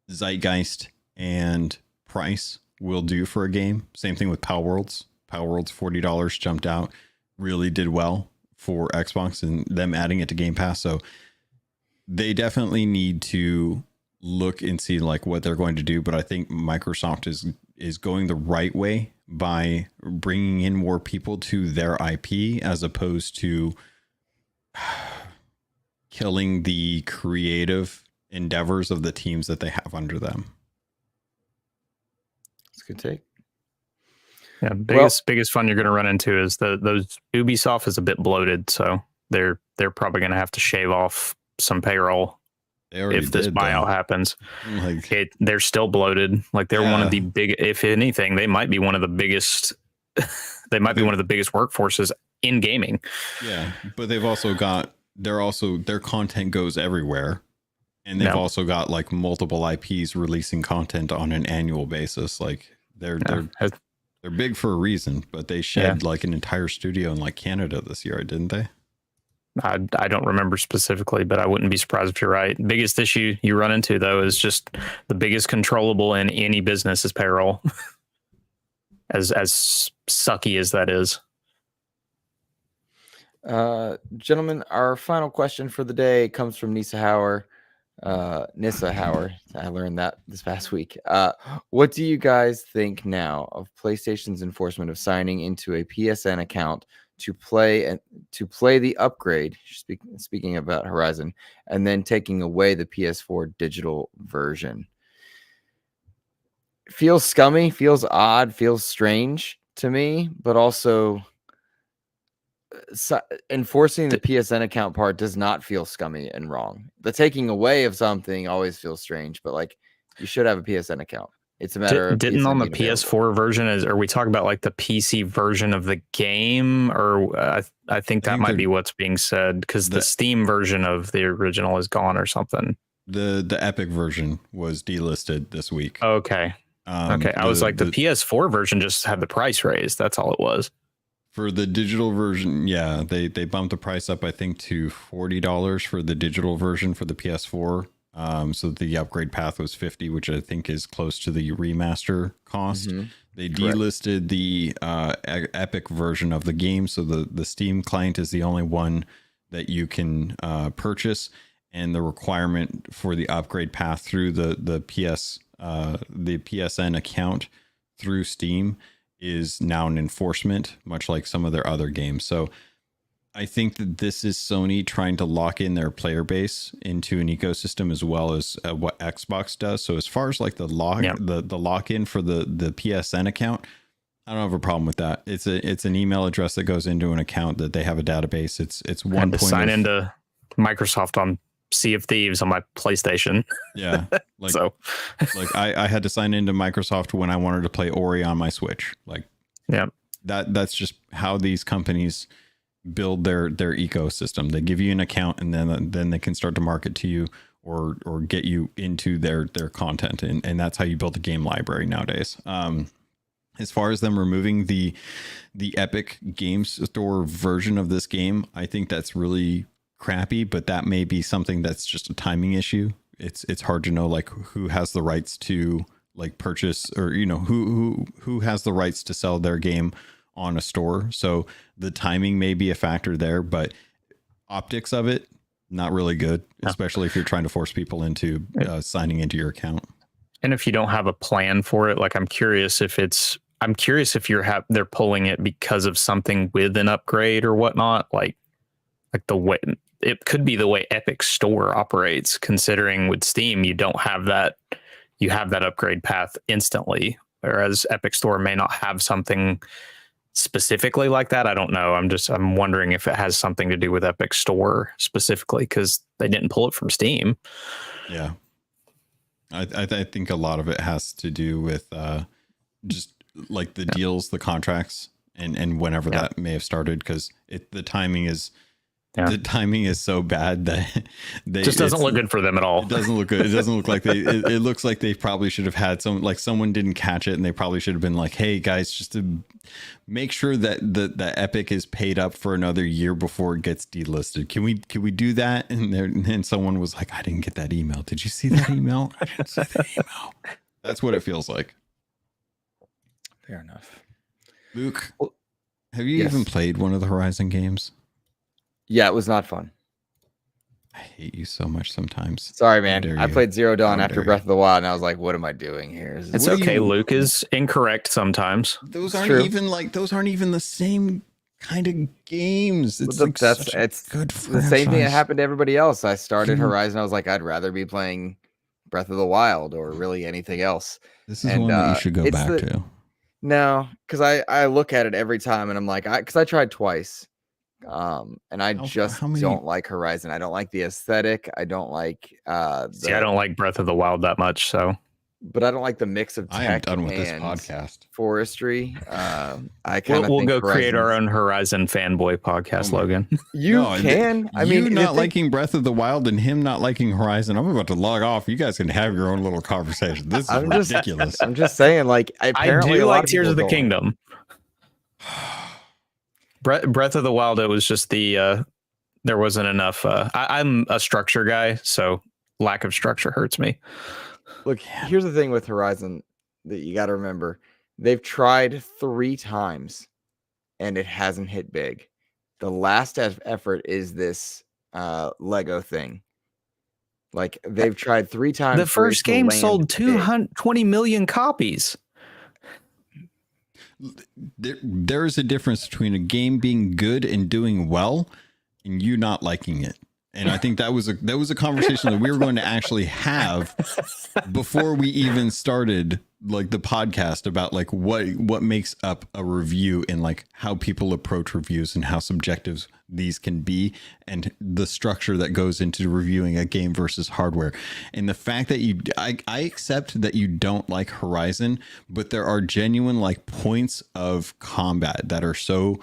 zeitgeist and price will do for a game. Same thing with Power Worlds. Power Worlds $40 jumped out, really did well for Xbox, and them adding it to Game Pass. So they definitely need to look and see like what they're going to do. But I think Microsoft is going the right way by bringing in more people to their IP, as opposed to killing the creative endeavors of the teams that they have under them. That's a good take. Yeah, biggest fun you're going to run into is those Ubisoft is a bit bloated, so they're probably going to have to shave off some payroll if this buyout happens. Like, they're still bloated. Like, they're one of the big. If anything, they might be one of the biggest. They might be one of the biggest workforces in gaming. Yeah, but they've also got their content goes everywhere. And they've also got like multiple IPs releasing content on an annual basis. Like they're big for a reason, but they shed like an entire studio in like Canada this year, didn't they? I don't remember specifically, but I wouldn't be surprised if you're right. Biggest issue you run into though is just the biggest controllable in any business is payroll. as sucky as that is. Gentlemen, our final question for the day comes from Nissa Hauer. I learned that this past week. What do you guys think now of PlayStation's enforcement of signing into a PSN account to play the upgrade. Speaking about Horizon, and then taking away the PS4 digital version. Feels scummy, feels odd, feels strange to me, but also enforcing the PSN account part does not feel scummy and wrong. The taking away of something always feels strange, but like you should have a PSN account. It's a matter of didn't PSN on the being available. PS4 version are we talking about like the PC version of the game, or I think that might be what's being said, because the Steam version of the original is gone or something. The Epic version was delisted this week. Okay. Okay. I was like, the PS4 version just had the price raised. That's all it was. For the digital version, yeah, they bumped the price up, I think, to $40 for the digital version for the PS4. So the upgrade path was $50, which I think is close to the remaster cost. Mm-hmm. They delisted the Epic version of the game, so the Steam client is the only one that you can purchase, and the requirement for the upgrade path through the PSN account through Steam is now an enforcement, much like some of their other games. So I think that this is Sony trying to lock in their player base into an ecosystem, as well as what Xbox does. So as far as like the lock in for the PSN account, I don't have a problem with that. It's an email address that goes into an account that they have a database. It's one point. Sign into Microsoft on Sea of Thieves on my PlayStation. Yeah. I had to sign into Microsoft when I wanted to play Ori on my Switch. That's just how these companies build their ecosystem. They give you an account, and then they can start to market to you or get you into their content. And that's how you build a game library nowadays. As far as them removing the Epic Games Store version of this game, I think that's really crappy, but that may be something that's just a timing issue. It's hard to know like who has the rights to like purchase, or who has the rights to sell their game on a store. So the timing may be a factor there, but optics of it, not really good, especially if you're trying to force people into signing into your account. And if you don't have a plan for it, like I'm curious if they're pulling it because of something with an upgrade or whatnot, like the way it could be the way Epic Store operates, considering with Steam, you don't have that, you have that upgrade path instantly, whereas Epic Store may not have something specifically like that. I don't know. I'm wondering if it has something to do with Epic Store specifically, because they didn't pull it from Steam. Yeah. I think a lot of it has to do with just like the deals, the contracts, and whenever that may have started, because the timing is so bad that they just doesn't look good for them at all. It doesn't look good. It doesn't look like it looks like they probably should have had someone didn't catch it, and they probably should have been like, hey guys, just to make sure that the Epic is paid up for another year before it gets delisted. Can we do that? And then someone was like, I didn't get that email. Did you see that email? I didn't see that email. That's what it feels like. Fair enough. Luke, have you even played one of the Horizon games? Yeah, it was not fun. I hate you so much sometimes. Sorry, man. I played Zero Dawn after Breath of the Wild, and I was like, what am I doing here? It's okay. Luke is incorrect sometimes. Those aren't even the same kind of games. It's good. The same thing that happened to everybody else. I started Horizon. I was like, I'd rather be playing Breath of the Wild or really anything else. This is one that you should go back to. No, because I look at it every time, and I'm like, because I tried twice. And I don't like Horizon. I don't like the aesthetic. I don't like I don't like Breath of the Wild that much, but I don't like the mix of tech. I am done with this podcast. Forestry. We'll go create our own Horizon fanboy podcast, Logan. You can. I mean, not liking Breath of the Wild and him not liking Horizon. I'm about to log off. You guys can have your own little conversation. This is ridiculous. I'm just saying, like, I do like Tears of the Kingdom. Breath of the Wild, it was just there wasn't enough. I'm a structure guy, so lack of structure hurts me. Look, here's the thing with Horizon that you got to remember. They've tried 3 times, and it hasn't hit big. The last effort is this Lego thing. Like, they've tried 3 times. The first game sold 220 million copies. there is a difference between a game being good and doing well and you not liking it. And I think that was a conversation that we were going to actually have before we even started like the podcast about like what makes up a review and like how people approach reviews and how subjective these can be and the structure that goes into reviewing a game versus hardware. And the fact that I accept that you don't like Horizon, but there are genuine like points of combat that are so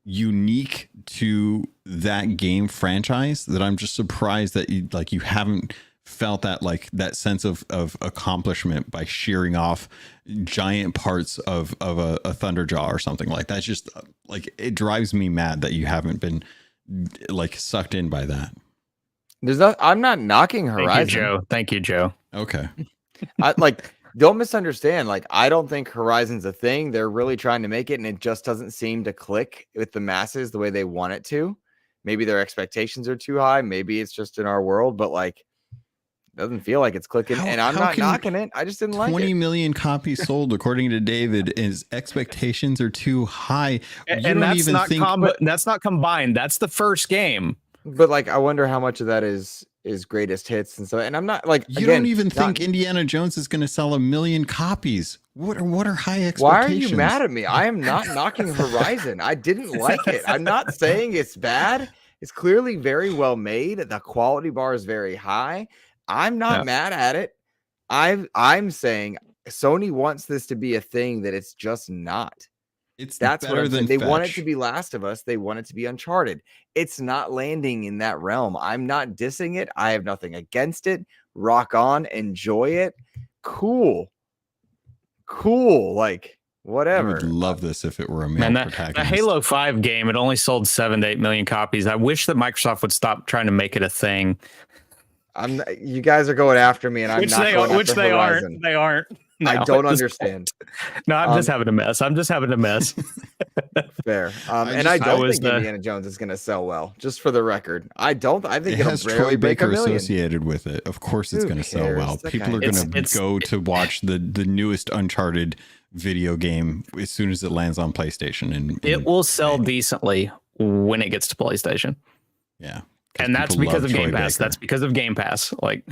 unique to that game franchise that I'm just surprised that you haven't felt that sense of accomplishment by shearing off giant parts of a Thunderjaw or something like that. It's just like, it drives me mad that you haven't been like sucked in by that. I'm not knocking Horizon. Thank you, Joe. Okay. Don't misunderstand. Like, I don't think Horizon's a thing. They're really trying to make it, and it just doesn't seem to click with the masses the way they want it to. Maybe their expectations are too high. Maybe it's just in our world, but like, it doesn't feel like it's clicking. And I'm not knocking it. I just didn't like it. 20 million copies sold, according to David, his expectations are too high. And that's not combined. That's the first game. But like, I wonder how much of that is greatest hits and so. And I'm not like, you don't even think Indiana Jones is going to sell 1 million copies. What are high expectations? Why are you mad at me? I am not knocking Horizon. I didn't like it. I'm not saying it's bad. It's clearly very well made. The quality bar is very high. I'm not mad at it. I'm saying Sony wants this to be a thing that it's just not. That's what I'm saying. They want it to be Last of Us. They want it to be Uncharted. It's not landing in that realm. I'm not dissing it. I have nothing against it. Rock on, enjoy it. Cool. Like, whatever. I would love this if it were a male protagonist. The Halo 5 game, it only sold 7 to 8 million copies. I wish that Microsoft would stop trying to make it a thing. You guys are going after me, and I'm not going after Horizon. They aren't. No, I don't understand. No, I'm just having a mess. Fair. And I don't think Indiana Jones is going to sell well. Just for the record, I think it has Troy Baker associated with it. Of course, it's going to sell well. People are going to go to watch the newest Uncharted video game as soon as it lands on PlayStation, and it will sell decently when it gets to PlayStation. Yeah, and that's because of Game Pass. That's because of Game Pass. Like.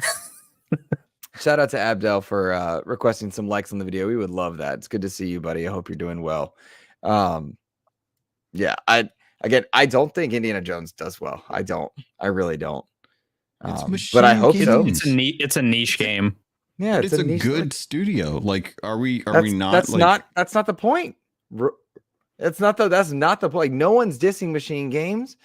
Shout out to Abdel for requesting some likes on the video. We would love that. It's good to see you, buddy. I hope you're doing well. Yeah, I don't think Indiana Jones does well. I really don't. But I hope so. It's a niche game. Yeah, it's a good studio. Like, are we not? That's not the point. That's not the point. Like, no one's dissing Machine Games.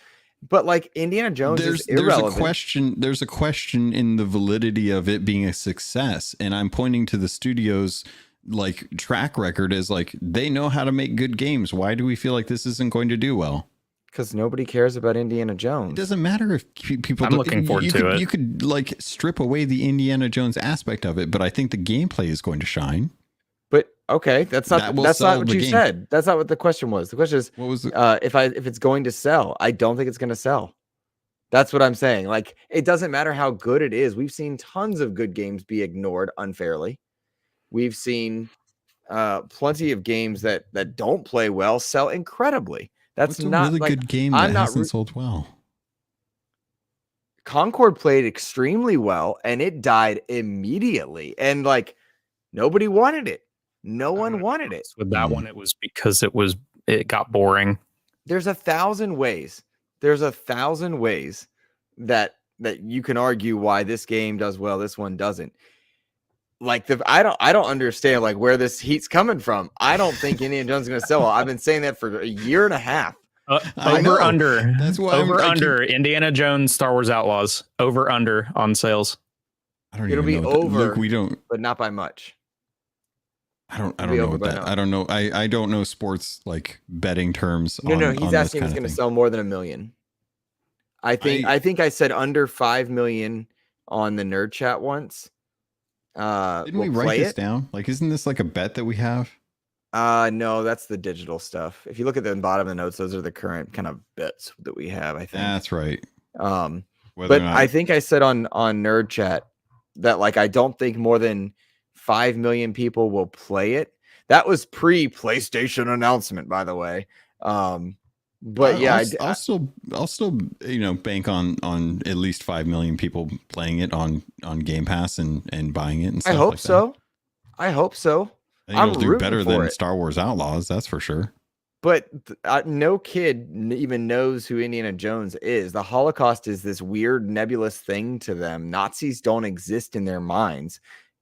But like, Indiana Jones is irrelevant. There's a question in the validity of it being a success, and I'm pointing to the studio's like track record as like, they know how to make good games. Why do we feel like this isn't going to do well? Because nobody cares about Indiana Jones. It doesn't matter if people. I'm looking forward to it. You could like strip away the Indiana Jones aspect of it, but I think the gameplay is going to shine. But okay, that's not what you said. That's not what the question was. The question is, what was it? If it's going to sell. I don't think it's going to sell. That's what I'm saying. Like, it doesn't matter how good it is. We've seen tons of good games be ignored unfairly. We've seen plenty of games that don't play well sell incredibly. That's not a really good game that hasn't sold well. Concord played extremely well, and it died immediately. And like, nobody wanted it. No one wanted it. With that one, it was because it got boring. There's 1,000 ways. There's 1,000 ways that you can argue why this game does well, this one doesn't. Like, I don't understand like where this heat's coming from. I don't think Indiana Jones is going to sell well. I've been saying that for a year and a half. Under. That's why under Indiana Jones, Star Wars Outlaws. Over on sales. It'll be over. Luke, but not by much. I don't know what that. I don't know. I don't know sports like betting terms. No. He's asking if it's going to sell more than 1 million. I think I said under 5 million on the Nerd Chat once. Didn't we write this down? Like, isn't this like a bet that we have? No, that's the digital stuff. If you look at the bottom of the notes, those are the current kind of bets that we have. I think that's right. But I think I said on Nerd Chat that like, I don't think more than 5 million people will play it. That was pre PlayStation announcement, by the way. But yeah, I'll still bank on at least 5 million people playing it on Game Pass and buying it and stuff. I hope like so. That. I hope so. I think it'll do better than Star Wars Outlaws, that's for sure. But no kid even knows who Indiana Jones is. The Holocaust is this weird nebulous thing to them. Nazis don't exist in their minds,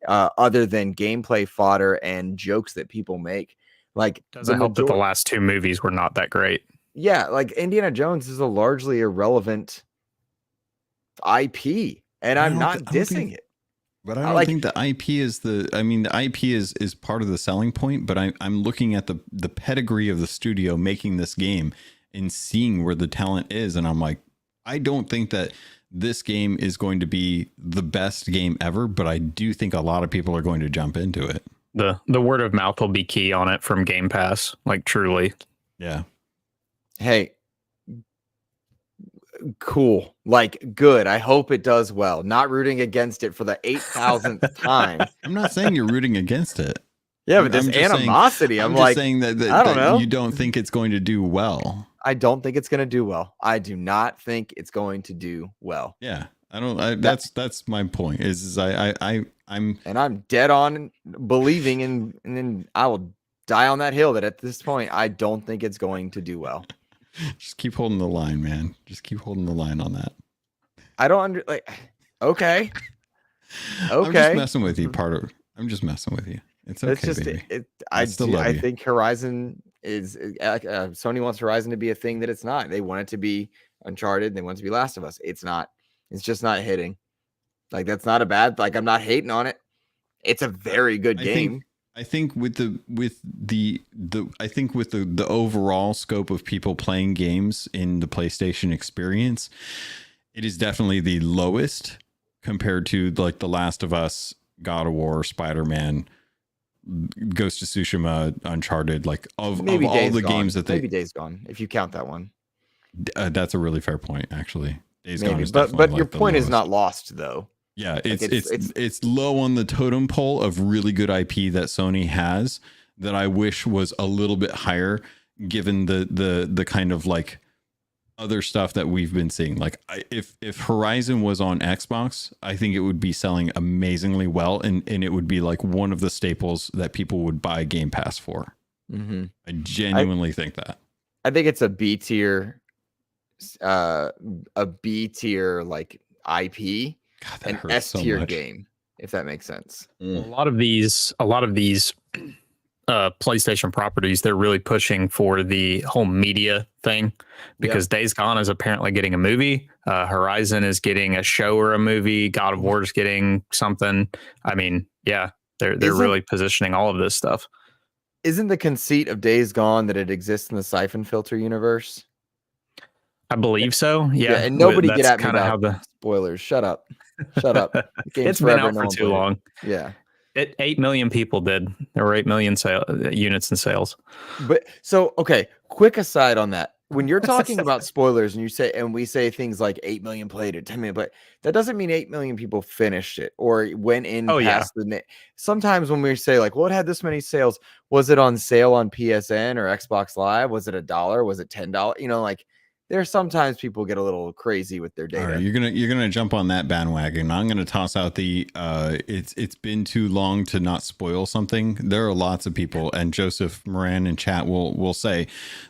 other than gameplay fodder and jokes that people make. Like, doesn't help that the last 2 movies were not that great. Yeah, like Indiana Jones is a largely irrelevant IP, and I'm not dissing it. But I don't think the IP is the IP is part of the selling point, but I'm looking at the pedigree of the studio making this game and seeing where the talent is, and I'm like, I don't think that this game is going to be the best game ever, but I do think a lot of people are going to jump into it. The word of mouth will be key on it from Game Pass, like truly. Yeah. Hey, cool. Like, good. I hope it does well. Not rooting against it for the 8,000th time. I'm not saying you're rooting against it. Yeah, but this animosity, I'm like, saying that I don't know. You don't think it's going to do well. I don't think it's going to do well. I do not think it's going to do well. Yeah, I don't. That's my point. I'm dead on believing, and then I will die on that hill that at this point I don't think it's going to do well. Just keep holding the line, man. Just keep holding the line on that. I don't okay. I'm just messing with you. I'm just messing with you. It's okay, baby. I think Horizon is Sony wants Horizon to be a thing that it's not. They want it to be Uncharted. They want it to be Last of Us. It's not. It's just not hitting. Like, that's not a bad. Like, I'm not hating on it. It's a very good game. I think with the overall scope of people playing games in the PlayStation experience, it is definitely the lowest compared to like The Last of Us, God of War, Spider-Man, Ghost of Tsushima, Uncharted, like of all the games that maybe Days Gone, if you count that one. That's a really fair point, actually. Days maybe. Gone is but your point is not lost, though. Yeah, it's low on the totem pole of really good IP that Sony has that I wish was a little bit higher, given the kind of like other stuff that we've been seeing. Like, if Horizon was on Xbox, I think it would be selling amazingly well, and it would be like one of the staples that people would buy Game Pass for. Mm-hmm. I genuinely think that. I think it's a B tier like IP. God, an S tier game, if that makes sense. A lot of these PlayStation properties, they're really pushing for the whole media thing, because Days Gone is apparently getting a movie. Horizon is getting a show or a movie. God of War is getting something. I mean, yeah, they're really positioning all of this stuff. Isn't the conceit of Days Gone that it exists in the Siphon Filter universe? I believe so. Yeah, and nobody get at me about spoilers. Shut up. Shut up. It's been out for too long. Yeah. 8 million people did. There were 8 million units in sales. But so, okay, quick aside on that. When you're talking about spoilers and we say things like 8 million played it, 10 million, but that doesn't mean 8 million people finished it or went in past the. Sometimes when we say like, well, it had this many sales, was it on sale on PSN or Xbox Live? Was it $1? Was it $10? You know, like, there's sometimes people get a little crazy with their data. All right, you're gonna jump on that bandwagon. I'm gonna toss out the it's been too long to not spoil something. There are lots of people, and Joseph Moran in chat will say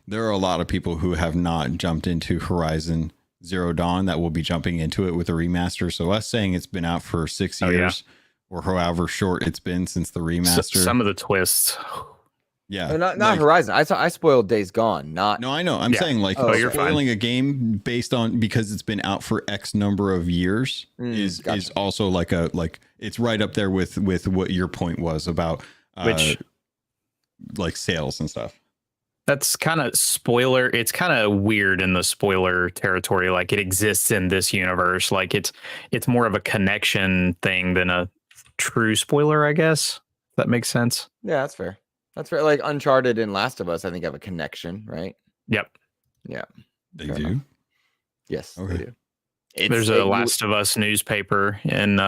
there are a lot of people who have not jumped into Horizon Zero Dawn that will be jumping into it with a remaster. So us saying it's been out for 6 years or however short it's been since the remaster. Some of the twists. Yeah, not Horizon. I spoiled Days Gone. No, I know. I'm saying like spoiling a game based on because it's been out for X number of years is also like it's right up there with what your point was about like sales and stuff. That's kind of spoiler. It's kind of weird in the spoiler territory. Like, it exists in this universe. Like, it's more of a connection thing than a true spoiler, I guess. If that makes sense. Yeah, that's fair. That's right. Like Uncharted and Last of Us, I think have a connection, right? Yep. Yeah. They do? Yes, okay. they do. There's a Last of Us newspaper in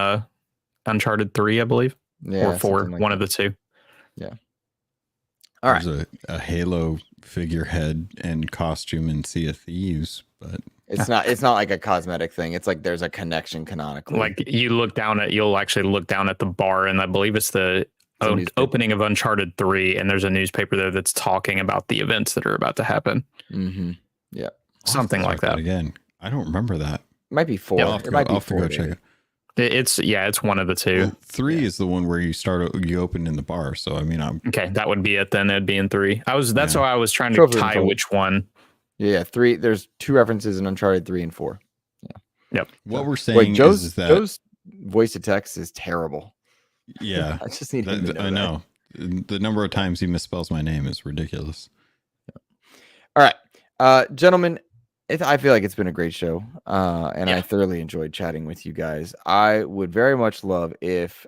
Uncharted 3, I believe. Yeah. Or 4, one of the two. Yeah. All right. There's a Halo figurehead and costume in Sea of Thieves, but It's not like a cosmetic thing. It's like there's a connection canonically. Like you'll actually look down at the bar, and I believe it's the opening of Uncharted 3, and there's a newspaper there that's talking about the events that are about to happen. Mm-hmm. Yeah. Something like that. Again, I don't remember that. It might be 4. Yeah, it might be 4. Go check it. It's one of the two. Well, 3 is the one where you open in the bar. So I mean, okay, that would be it then. It'd be in 3. That's why I was trying to Trophy tie control. which one. Yeah, 3. There's 2 references in Uncharted 3 and 4. Yeah. Yep. What we're saying is that Joe's voice to text is terrible. Yeah, I just need him to know I know. The number of times he misspells my name is ridiculous. All right, gentlemen. I feel like it's been a great show, and I thoroughly enjoyed chatting with you guys. I would very much love if,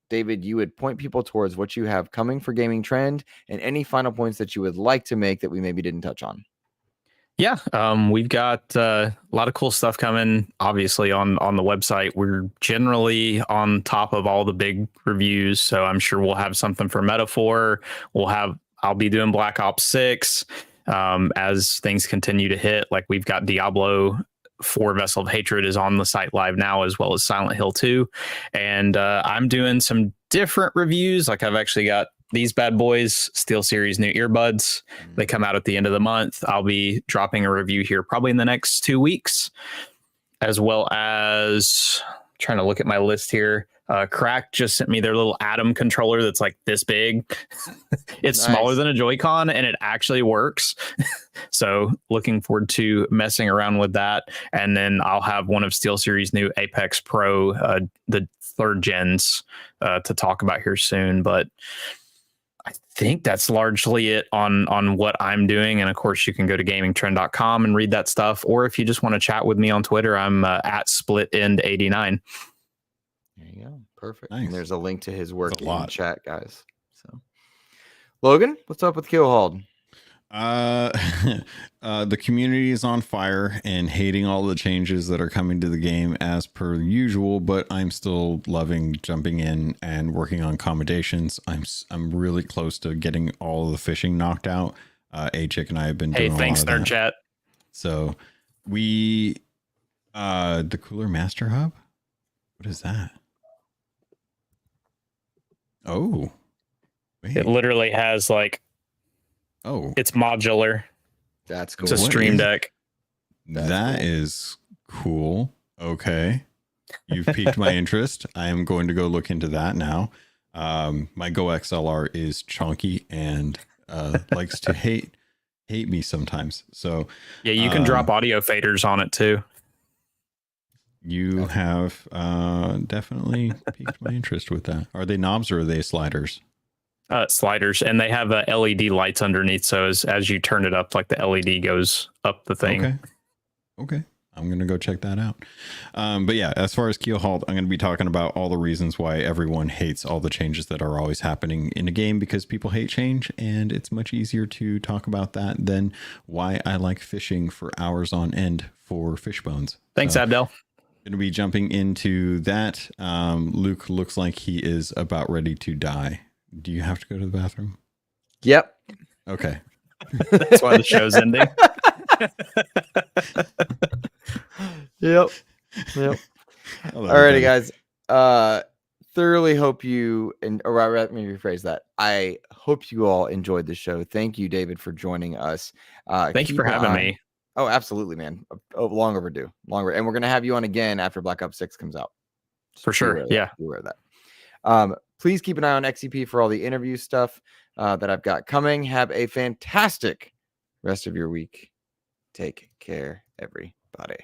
David, you would point people towards what you have coming for Gaming Trend and any final points that you would like to make that we maybe didn't touch on. Yeah, we've got a lot of cool stuff coming, obviously, on the website. We're generally on top of all the big reviews, so I'm sure we'll have something for Metaphor. I'll be doing Black Ops 6 as things continue to hit. Like, we've got Diablo 4 Vessel of Hatred is on the site live now, as well as Silent Hill 2. And I'm doing some different reviews. Like, I've actually got these bad boys, SteelSeries new earbuds. They come out at the end of the month. I'll be dropping a review here probably in the next 2 weeks, as well as trying to look at my list here. Crack just sent me their little Atom controller that's like this big. It's smaller than a Joy-Con, and it actually works. So looking forward to messing around with that. And then I'll have one of SteelSeries new Apex Pro, the 3rd gens, to talk about here soon. But I think that's largely it on what I'm doing. And of course, you can go to gamingtrend.com and read that stuff. Or if you just want to chat with me on Twitter, I'm at SplitEnd89. There you go. Perfect. Nice. And there's a link to his work in the chat, guys. So, Logan, what's up with Keelhauled? The community is on fire and hating all the changes that are coming to the game as per usual, but I'm still loving jumping in and working on accommodations. I'm really close to getting all of the fishing knocked out. A-Chick and I have been doing thanks, a lot of Nerd that. Chat. So the Cooler Master Hub, what is that? Oh, wait. It literally has it's modular. That's cool. It's a Stream Deck. That is cool. Okay. You've piqued my interest. I am going to go look into that now. My Go XLR is chunky and likes to hate me sometimes. So yeah, you can drop audio faders on it too. You have definitely piqued my interest with that. Are they knobs or are they sliders? Sliders, and they have LED lights underneath. So as you turn it up, like the LED goes up the thing. Okay. I'm going to go check that out. But yeah, as far as Keelhauled, I'm going to be talking about all the reasons why everyone hates all the changes that are always happening in a game, because people hate change, and it's much easier to talk about that than why I like fishing for hours on end for fish bones. Thanks, Abdel. Going to be jumping into that. Luke looks like he is about ready to die. Do you have to go to the bathroom? Yep. Okay. That's why the show's ending. Yep. Alrighty, guys. Thoroughly hope you, or let me rephrase that. I hope you all enjoyed the show. Thank you, David, for joining us. Thank you for having me. Oh, absolutely, man. Long overdue. And we're going to have you on again after Black Ops 6 comes out. For sure. Yeah. Be aware of that. Please keep an eye on XEP for all the interview stuff that I've got coming. Have a fantastic rest of your week. Take care, everybody.